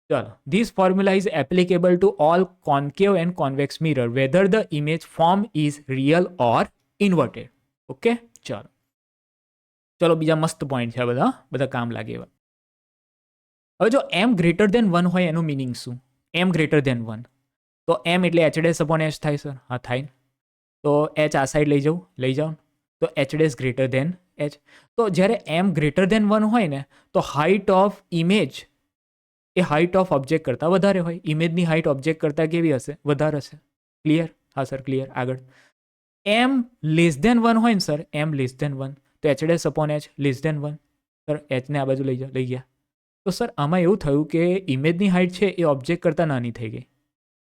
ચાલો, this formula is applicable to all concave and convex mirror whether the image form is real or inverted. Okay ચાલો, ચલો બીજા મસ્ત પોઈન્ટ છે બધા કામ લાગે એવા. હવે જો એમ ગ્રેટર દેન 1 હોય એનું મિનિંગ શું? એમ ગ્રેટર દેન 1 તો એમ એટલે એચ ડેશ અપોન એચ થાય સર? હા થાય. તો એચ આ સાઈડ લઈ જાઓ તો H dash greater than H. તો જ્યારે એમ ગ્રેટર દેન 1 હોય ને તો height of image A height of object કરતાં વધારે હોય. ઇમેજની હાઇટ ઓબ્જેક્ટ કરતાં કેવી હશે? વધારે હશે. ક્લિયર? હા સર ક્લિયર. આગળ એમ લેસ દેન 1 હોય ને સર, એમ લેસ દેન 1 તો H dash upon H less than 1. Sir એચને આ બાજુ લઈ ગયા તો સર આમાં એવું થયું કે ઇમેજની હાઇટ છે એ ઓબ્જેક્ટ કરતાં નાની થઈ ગઈ.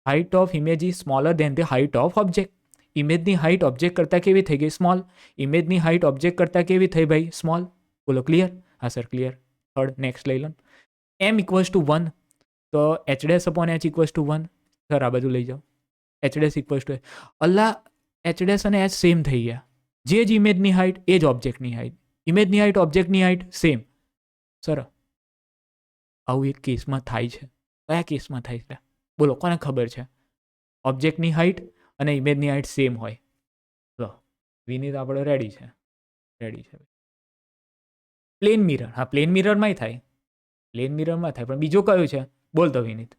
Height of image is smaller than the height of object. ઇમેજની હાઇટ ઓબ્જેક્ટ કરતાં કેવી થઈ ગઈ? સ્મોલ. ઇમેજની હાઇટ ઓબ્જેક્ટ કરતાં કેવી થઈ ભાઈ? સ્મોલ. બોલો ક્લિયર? હા સર ક્લિયર. થર્ડ નેક્સ્ટ લઈ લો. એમ ઇક્વલ્સ ટુ 1 તો H dash upon H equals to 1. Sir આ બાજુ લઈ જાઓ. H dash equals two Allah H dash અને એચ સેમ થઈ ગયા. જે જ ઇમેજની હાઇટ એ જ ઓબ્જેક્ટની હાઇટ, ઇમેજની હાઇટ ઓબ્જેક્ટની હાઇટ સેમ. સર આવું એક કેસમાં થાય છે. કયા કેસમાં થાય છે બોલો, કોને ખબર છે? ઓબ્જેક્ટની હાઇટ અને ઇમેજની હાઇટ સેમ હોય. લો વિનીત આપણે રેડી છે. પ્લેન મિરર, હા પ્લેન મિરરમાંય થાય, પ્લેન મિરરમાં થાય, પણ બીજો કયો છે બોલ તો વિનીત.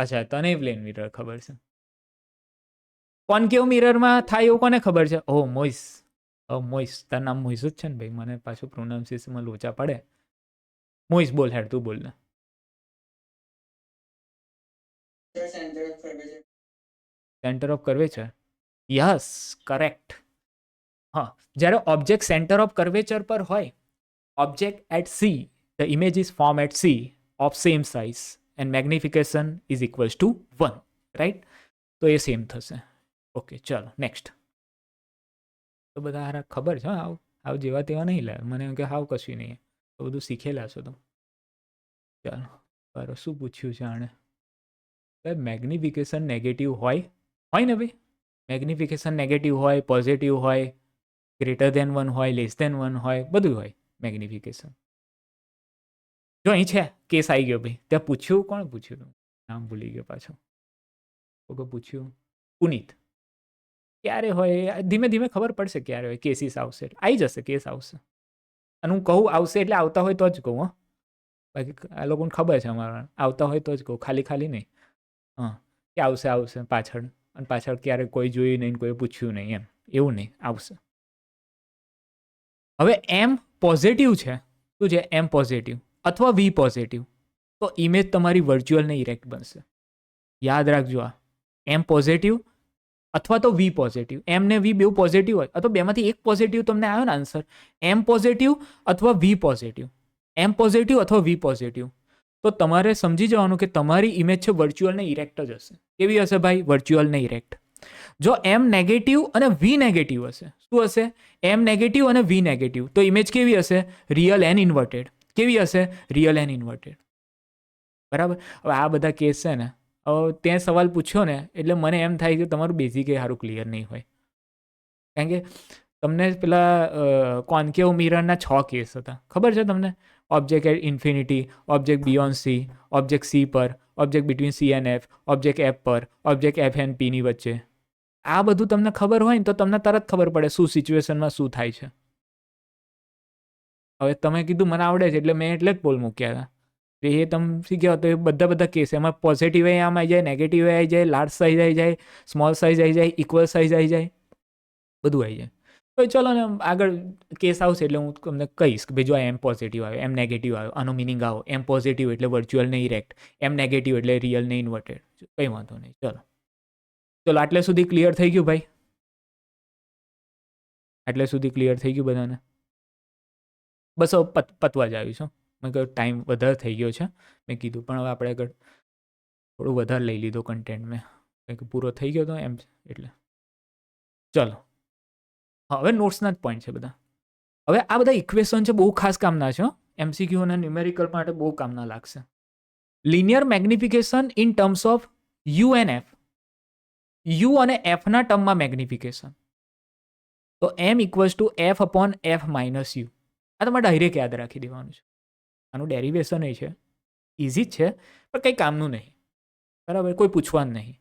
અચ્છા તને પ્લેન મિરર ખબર છે. કોન્કેવ મિરરમાં થાય એવું કોને ખબર છે? ઓ મોઇસ, મોઇસ, તાર નામ મોઇસ જ છે ને ભાઈ, મને પાછું પ્રોનાઉન્સિએશનમાં લોચા પડે. મોઇસ બોલ હેડ, તું બોલ ને. Centre of curvature, yes correct. હા, જ્યારે ઓબ્જેક્ટ સેન્ટર ઓફ કર્વેચર પર હોય, object at C, the image is form at C of same size and magnification is equals to 1, right? તો એ સેમ થશે. ઓકે ચાલો નેક્સ્ટ. તો બધા હારા ખબર છે આવ જેવા તેવા નહીં લે, મને એમ કે હાવ કશું નહીં, તો બધું શીખેલા છો તમે. ચાલો બરાબર, શું પૂછ્યું છે આણે? ભાઈ મેગ્નિફિકેશન નેગેટિવ હોય ને ભાઈ, મેગ્નિફિકેશન નેગેટિવ હોય, પોઝિટિવ હોય, ગ્રેટર દેન 1 હોય, લેસ દેન 1 હોય, બધું હોય મેગ્નિફિકેશન. જો અહીં છે કેસ આવી ગયો ભાઈ. ત્યાં પૂછ્યું, કોણ પૂછ્યું તું? નામ ભૂલી ગયો પાછો. કોકે પૂછ્યું, પુનિત. ક્યારે હોય ધીમે ધીમે ખબર પડશે ક્યારે હોય. કેસીસ આવશે આવી જશે, કેસ આવશે. અને હું કહું આવશે એટલે આવતા હોય તો જ કહું. હા બાકી આ લોકોને ખબર છે અમારા, આવતા હોય તો જ કહું, ખાલી નહીં. હા કે આવશે પાછળ, અને પાછળ ક્યારે કોઈ જોયું નહીં, કોઈ પૂછ્યું નહીં, એમ એવું નહીં, આવશે. હવે એમ પોઝિટિવ છે, શું છે એમ પોઝિટિવ અથવા વી પોઝિટિવ, તો ઇમેજ તમારી વર્ચ્યુઅલ ને ઇરેક્ટ બનશે. યાદ રાખજો આ, એમ પોઝિટિવ અથવા તો વી પોઝિટિવ. એમ ને વી બેઉ પોઝિટિવ હોય, અથવા બેમાંથી એક પોઝિટિવ તમને આવ્યો ને આન્સર, એમ પોઝિટિવ અથવા વી પોઝિટિવ, એમ પોઝિટિવ અથવા વી પોઝિટિવ, તો તમારે સમજી જવાનું કે તમારી ઇમેજ છે વર્ચ્યુઅલ ને ઇરેક્ટ જ હશે. કેવી હશે ભાઈ? વર્ચ્યુઅલ ને ઇરેક્ટ. જો એમ નેગેટિવ અને વી નેગેટિવ હશે, શું હશે? એમ નેગેટિવ અને વી નેગેટિવ, તો ઇમેજ કેવી હશે? Real and inverted. કેવી હશે? Real and inverted. બરાબર. હવે આ બધા કેસ છે ને, ત્યાં સવાલ પૂછ્યો ને એટલે મને એમ થાય કે તમારું બેઝિક એ સારું ક્લિયર નહીં હોય. કારણ કે તમને પેલા કોન્કેવ મિરરના 6 કેસ હતા, ખબર છે તમને? Object at infinity, object beyond C, object C પર, object between C and F, object F પર, ઓબ્જેક્ટ એફ એન્ડ પીની વચ્ચે. આ બધું તમને ખબર હોય ને તો તમને તરત ખબર પડે શું સિચ્યુએશનમાં શું થાય છે. હવે તમે કીધું મને આવડે છે એટલે મેં એટલે જ પોલ મૂક્યા હતા. એ તમે શીખ્યા તો એ બધા કેસ, એમાં પોઝિટિવ આમ આવી જાય, નેગેટિવ આવી જાય, લાર્જ સાઇઝ આવી જાય, સ્મોલ સાઇઝ આવી જાય, ઇક્વલ સાઇઝ આવી જાય, બધું આવી જાય. તો ચલો ને આગળ કેસ આવશે એટલે હું તમને કહીશ કે ભાઈ જો એમ પોઝિટિવ આવ્યો, એમ નેગેટિવ આવ્યો, આનો મિનિંગ આવો. એમ પોઝિટિવ એટલે વર્ચ્યુઅલ ને ઇરેક્ટ, એમ નેગેટિવ એટલે રિયલ ને ઇન્વર્ટેડ. કંઈ વાંધો નહીં. ચલો આટલે સુધી ક્લિયર થઈ ગયું ભાઈ? આટલે સુધી ક્લિયર થઈ ગયું બધાને? બસ હવે પતવા જ આવ્યું છું. મેં કહ્યું ટાઈમ વધારે થઈ ગયો છે, મેં કીધું, પણ હવે આપણે આગળ થોડું વધારે લઈ લીધો કન્ટેન્ટ મેં, કંઈક પૂરો થઈ ગયો હતો એમ એટલે. ચલો હવે નોટ્સના જ પોઈન્ટ છે બધા. હવે આ બધા ઇક્વેશન છે બહુ ખાસ કામના છે. MCQ અને ન્યુમેરિકલ માટે બહુ કામના લાગશે. Linear magnification in terms of U and F, U અને એફના ટર્મમાં મેગ્નિફિકેશન, તો M equals to F upon F minus U. આ તમારે ડાયરેક્ટ યાદ રાખી દેવાનું છે. આનું ડેરિવેશન એ છે, ઇઝી જ છે પણ કંઈ કામનું નહીં. બરાબર, કોઈ પૂછવાનું નહીં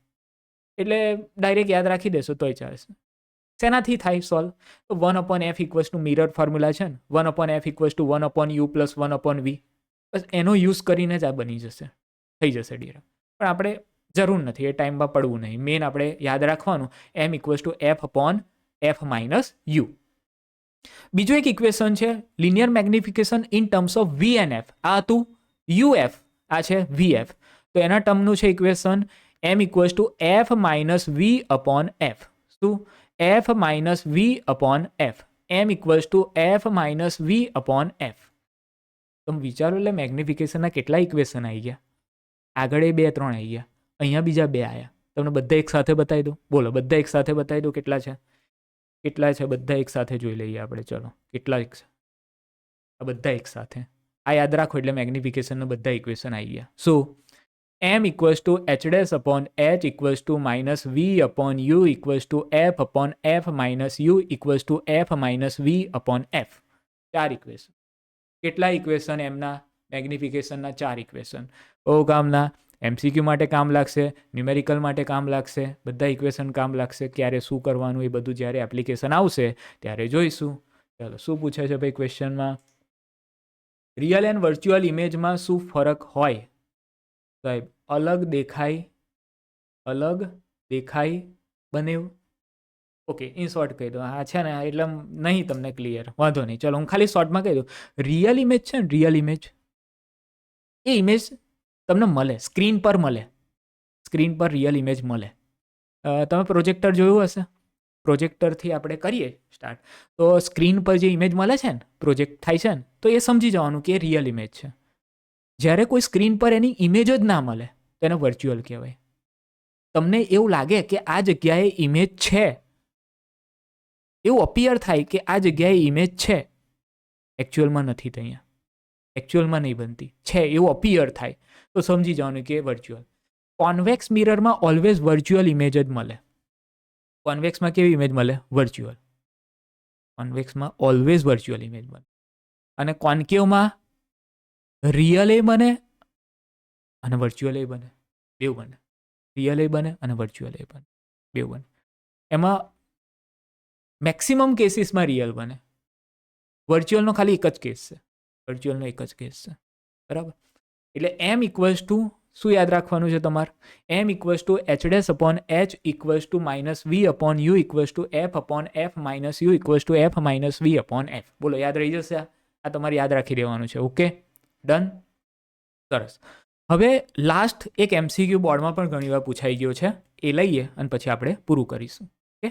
એટલે ડાયરેક્ટ યાદ રાખી દેશો તોય ચાલશે. શેનાથી થાય સોલ્વ? તો 1/f equals to mirror formula છે ને, 1/f equals to 1/u plus 1/v. બસ એનો યુઝ કરીને જ આ બની જશે, થઈ જશે ડિરેક્ટ. પણ આપણે જરૂર નથી, એ ટાઈમમાં પડવું નહીં. મેઇન આપણે યાદ રાખવાનું M equals to F upon F minus U. બીજું એક ઇક્વેશન છે linear magnification in terms of V and F. આ હતું યુએફ, આ છે વીએફ. તો એના ટર્મનું છે equation M equals to F minus V upon F. શું? F minus V upon F. M equals to F minus V upon F. તમે વિચારો એટલે મેગ્નિફિકેશનના કેટલા ઇક્વેશન આવી ગયા. આગળ એ 2-3 આવી ગયા, અહીંયા બીજા 2 આવ્યા. તમને બધા એક સાથે બતાવી દો. બોલો બધા એક સાથે બતાવી દો કેટલા છે? કેટલા છે બધા એક સાથે જોઈ લઈએ આપણે. ચલો કેટલા એક છે? આ બધા એક સાથે. આ યાદ રાખો એટલે મેગ્નિફિકેશનના બધા ઇક્વેશન આવી ગયા. શું? m equals two h dash upon h equals to minus v upon u equals to f upon f minus u equals to f minus v upon f. 4 equation. કેટલા ઇક્વેશન એમના મેગ્નિફિકેશનના? 4 ઇક્વેશન. બહુ કામના, MCQ માટે કામ લાગશે, numerical માટે કામ લાગશે, બધા ઇક્વેશન કામ લાગશે. ક્યારે શું કરવાનું એ બધું જ્યારે એપ્લિકેશન આવશે ત્યારે જોઈશું. ચાલો, શું પૂછે છે ભાઈ ક્વેશ્ચનમાં? રિયલ એન્ડ વર્ચ્યુઅલ ઇમેજમાં શું ફરક હોય સાહેબ? અલગ દેખાય બને. ઓકે, ઇન શોર્ટ કહી દો. હા છે ને, એટલે નહીં તમને ક્લિયર, વાંધો નહીં. ચલો હું ખાલી શોર્ટમાં કહી દઉં. રિયલ ઇમેજ છે ને, રિયલ ઇમેજ, એ ઇમેજ તમને મળે, સ્ક્રીન પર મળે. સ્ક્રીન પર રિયલ ઇમેજ મળે. તમે પ્રોજેક્ટર જોયું હશે, પ્રોજેક્ટરથી આપણે કરીએ સ્ટાર્ટ, તો સ્ક્રીન પર જે ઇમેજ મળે છે ને, પ્રોજેક્ટ થાય છે ને, તો એ સમજી જવાનું કે એ રિયલ ઇમેજ છે. જ્યારે કોઈ સ્ક્રીન પર એની ઇમેજ જ ના મળે તો એને વર્ચ્યુઅલ કહેવાય. તમને એવું લાગે કે આ જગ્યાએ ઇમેજ છે, એવું અપિયર થાય કે આ જગ્યાએ ઇમેજ છે, એકચ્યુઅલમાં નથી તો અહીંયા, એકચ્યુઅલમાં નહીં બનતી, છે એવું અપિયર થાય, તો સમજી જવાનું કે વર્ચ્યુઅલ. કોન્વેક્સ મિરરમાં ઓલવેઝ વર્ચ્યુઅલ ઇમેજ જ મળે. કોન્વેક્સમાં કેવી ઇમેજ મળે? વર્ચ્યુઅલ. કોન્વેક્સમાં ઓલવેઝ વર્ચ્યુઅલ ઇમેજ મળે. અને કોન્કેવમાં રિયલ એ બને અને વર્ચ્યુઅલ એ બને, બેવ બને. રિયલ એ બને અને વર્ચ્યુઅલ એ બને, બેવ બને. એમાં મેક્સિમમ કેસીસમાં રિયલ બને. વર્ચ્યુઅલનો ખાલી એક જ કેસ છે, વર્ચ્યુઅલનો એક જ કેસ છે, બરાબર. એટલે m ઇક્વલ્સ ટુ શું યાદ રાખવાનું છે તમારે? m equals two h dash upon h equals to minus v upon u equals to f upon f minus u equals to f minus v upon f. બોલો, યાદ રહી જશે? આ તમારે યાદ રાખી દેવાનું છે. ઓકે, ડન, સરસ. હવે લાસ્ટ એક MCQ બોર્ડમાં પણ ઘણી વાર પૂછાઈ ગયો છે, એ લઈએ અને પછી આપણે પૂરું કરીશું. ઓકે,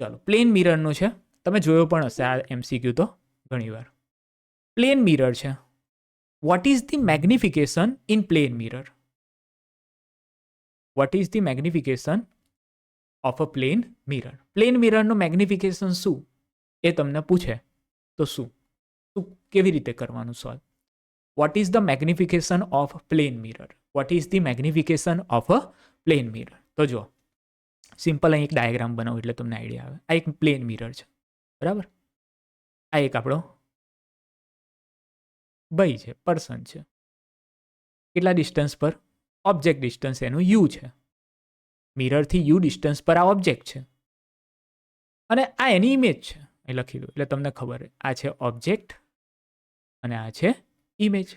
ચાલો પ્લેન મિરરનું છે. તમે જોયો પણ હશે આ MCQ તો ઘણીવાર. પ્લેન મિરર છે. What is the magnification in plane mirror? What is the magnification of a plane mirror? Plane મિરરનું મેગ્નિફિકેશન શું એ તમને પૂછે તો શું શું કેવી રીતે કરવાનું solve? What is the magnification of plane mirror? What is the magnification of a plane mirror? તો જો સિમ્પલ અહીં એક ડાયાગ્રામ બનાવું એટલે તમને આઈડિયા આવે. આ એક પ્લેન મિરર છે, બરાબર. આ એક આપણો ભાઈ છે, પર્સન છે. કેટલા ડિસ્ટન્સ પર? ઓબ્જેક્ટ ડિસ્ટન્સ એનું u છે. મિરરથી u ડિસ્ટન્સ પર આ ઓબ્જેક્ટ છે અને આ એની ઇમેજ છે. એ લખી દો એટલે તમને ખબર. આ છે ઓબ્જેક્ટ અને આ છે ઇમેજ,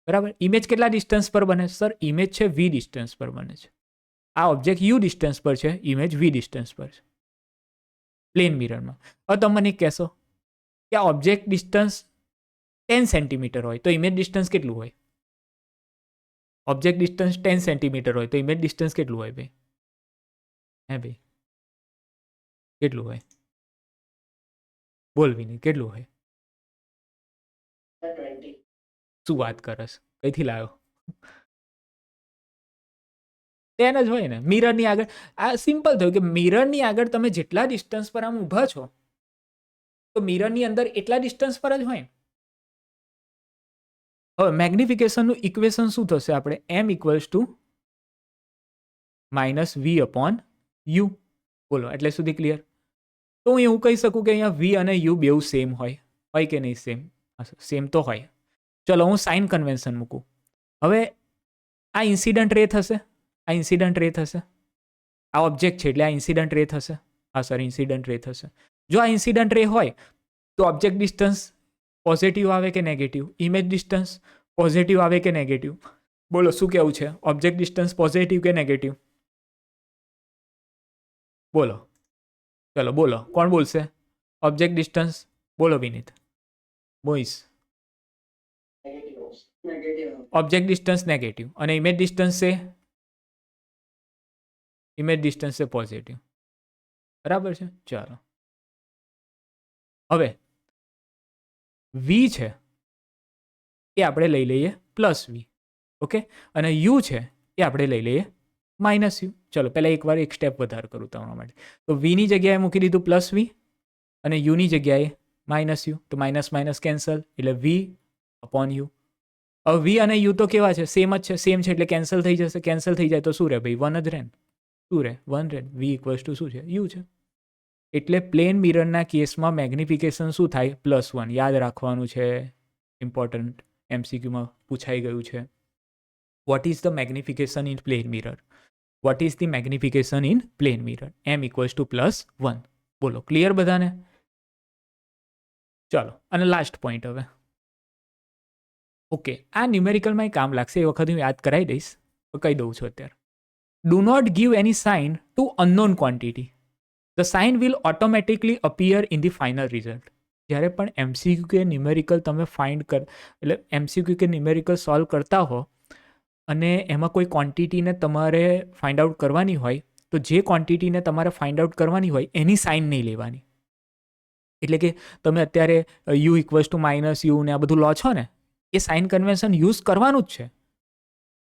બરાબર. ઇમેજ કેટલા ડિસ્ટન્સ પર બને? સર, ઇમેજ છે v ડિસ્ટન્સ પર બને છે. આ ઓબ્જેક્ટ u ડિસ્ટન્સ પર છે, ઇમેજ v ડિસ્ટન્સ પર છે પ્લેન મિરરમાં. હવે તમે મને કહેશો કે આ ઓબ્જેક્ટ ડિસ્ટન્સ 10 સેન્ટીમીટર હોય તો ઇમેજ ડિસ્ટન્સ કેટલું હોય? ઓબ્જેક્ટ ડિસ્ટન્સ 10 સેન્ટીમીટર હોય તો ઇમેજ ડિસ્ટન્સ કેટલું હોય ભાઈ? હે ભાઈ, કેટલું હોય? બોલ વિનીત, કેટલું હોય? શું વાત કરસ? કઈથી લાવ્યો? 10 જ હોય ને મિરરની આગળ. આ સિમ્પલ થયું કે મિરરની આગળ તમે જેટલા ડિસ્ટન્સ પર આમ ઊભા છો તો મિરરની અંદર એટલા ડિસ્ટન્સ પર જ હોય. હવે મેગ્નિફિકેશનનું ઇક્વેશન શું થશે? આપણે m equals to minus V upon U. બોલો, એટલે સુધી ક્લિયર? તો હું એવું કહી શકું કે અહીંયા v અને u બેઉ સેમ હોય કે નહીં? સેમ, સેમ તો હોય. ચલો હું સાઇન કન્વેન્શન મૂકું. હવે આ ઇન્સિડન્ટ રે થશે, આ ઇન્સિડન્ટ રે થશે. આ ઓબ્જેક્ટ છે એટલે આ ઇન્સિડન્ટ રે થશે. હા સર, ઇન્સિડન્ટ રે થશે. જો આ ઇન્સિડન્ટ રે હોય તો ઓબ્જેક્ટ ડિસ્ટન્સ પોઝિટિવ આવે કે નેગેટિવ? ઇમેજ ડિસ્ટન્સ પોઝિટિવ આવે કે નેગેટિવ? બોલો શું કેવું છે? ઓબ્જેક્ટ ડિસ્ટન્સ પોઝિટિવ કે નેગેટિવ? બોલો, ચલો બોલો, કોણ બોલશે? ઓબ્જેક્ટ ડિસ્ટન્સ બોલો વિનીત, બોઈસ. ઓબ્જેક્ટ ડિસ્ટન્સ નેગેટિવ અને ઇમેજ ડિસ્ટન્સ છે, ઇમેજ ડિસ્ટન્સ છે પોઝિટિવ, બરાબર છે. ચાલો, હવે v છે એ આપણે લઈ લઈએ પ્લસ વી, ઓકે, અને u છે એ આપણે લઈ લઈએ માઇનસ યુ. ચલો પહેલાં એકવાર એક સ્ટેપ વધારે કરું તમારા માટે. તો વીની જગ્યાએ મૂકી દીધું પ્લસ વી અને યુની જગ્યાએ માઇનસ યુ. તો માઇનસ માઇનસ કેન્સલ એટલે v અપોન યુ. હવે વી અને યુ તો કેવા છે? સેમ જ છે. સેમ છે એટલે કેન્સલ થઈ જશે. કેન્સલ થઈ જાય તો શું રહે ભાઈ? 1 જ રહે ને. શું રહે? 1 રહે. વી ઇક્વલ્સ ટુ શું છે? યુ છે. એટલે પ્લેન મિરરના કેસમાં મેગ્નિફિકેશન શું થાય? +1. યાદ રાખવાનું છે, ઇમ્પોર્ટન્ટ, MCQમાં પૂછાઈ ગયું છે. What is the magnification in plane mirror? What is the magnification in plane mirror? m equals to +1. બોલો, ક્લિયર બધાને? ચલો, અને લાસ્ટ પોઈન્ટ હવે. ઓકે, આ ન્યુમેરિકલમાં કામ લાગશે, એ વખત હું યાદ કરાવી દઈશ, તો કહી દઉં છું અત્યારે. Do not give any sign to unknown quantity. The sign will automatically appear in the final result. જ્યારે પણ MCQ કે ન્યુમેરિકલ તમે એટલે MCQ કે ન્યુમેરિકલ સોલ્વ કરતા હો અને એમાં કોઈ ક્વોન્ટિટીને તમારે ફાઇન્ડ આઉટ કરવાની હોય, તો જે ક્વોન્ટિટીને તમારે ફાઇન્ડ આઉટ કરવાની હોય એની સાઇન નહીં લેવાની. એટલે કે તમે અત્યારે યુ ઇક્વલ્સ ટુ -u ને આ બધું લો છો ને, એ સાઇન કન્વેન્શન યુઝ કરવાનું જ છે,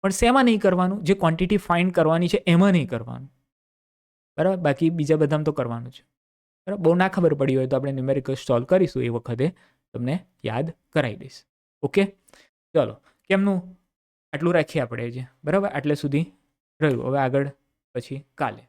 પણ શેમાં નહીં કરવાનું? જે ક્વોન્ટિટી ફાઇન્ડ કરવાની છે એમાં નહીં કરવાનું, બરાબર? બાકી બીજા બધામાં તો કરવાનું છે, બરાબર? બહુ ના ખબર પડી હોય તો આપણે ન્યુમેરિકલ સોલ્વ કરીશું, એ વખતે તમને યાદ કરાવી દઈશ. ઓકે, ચલો, કેમનું? આટલું રાખીએ આપણે જે, બરાબર? આટલે સુધી રહ્યું. હવે આગળ પછી કાલે.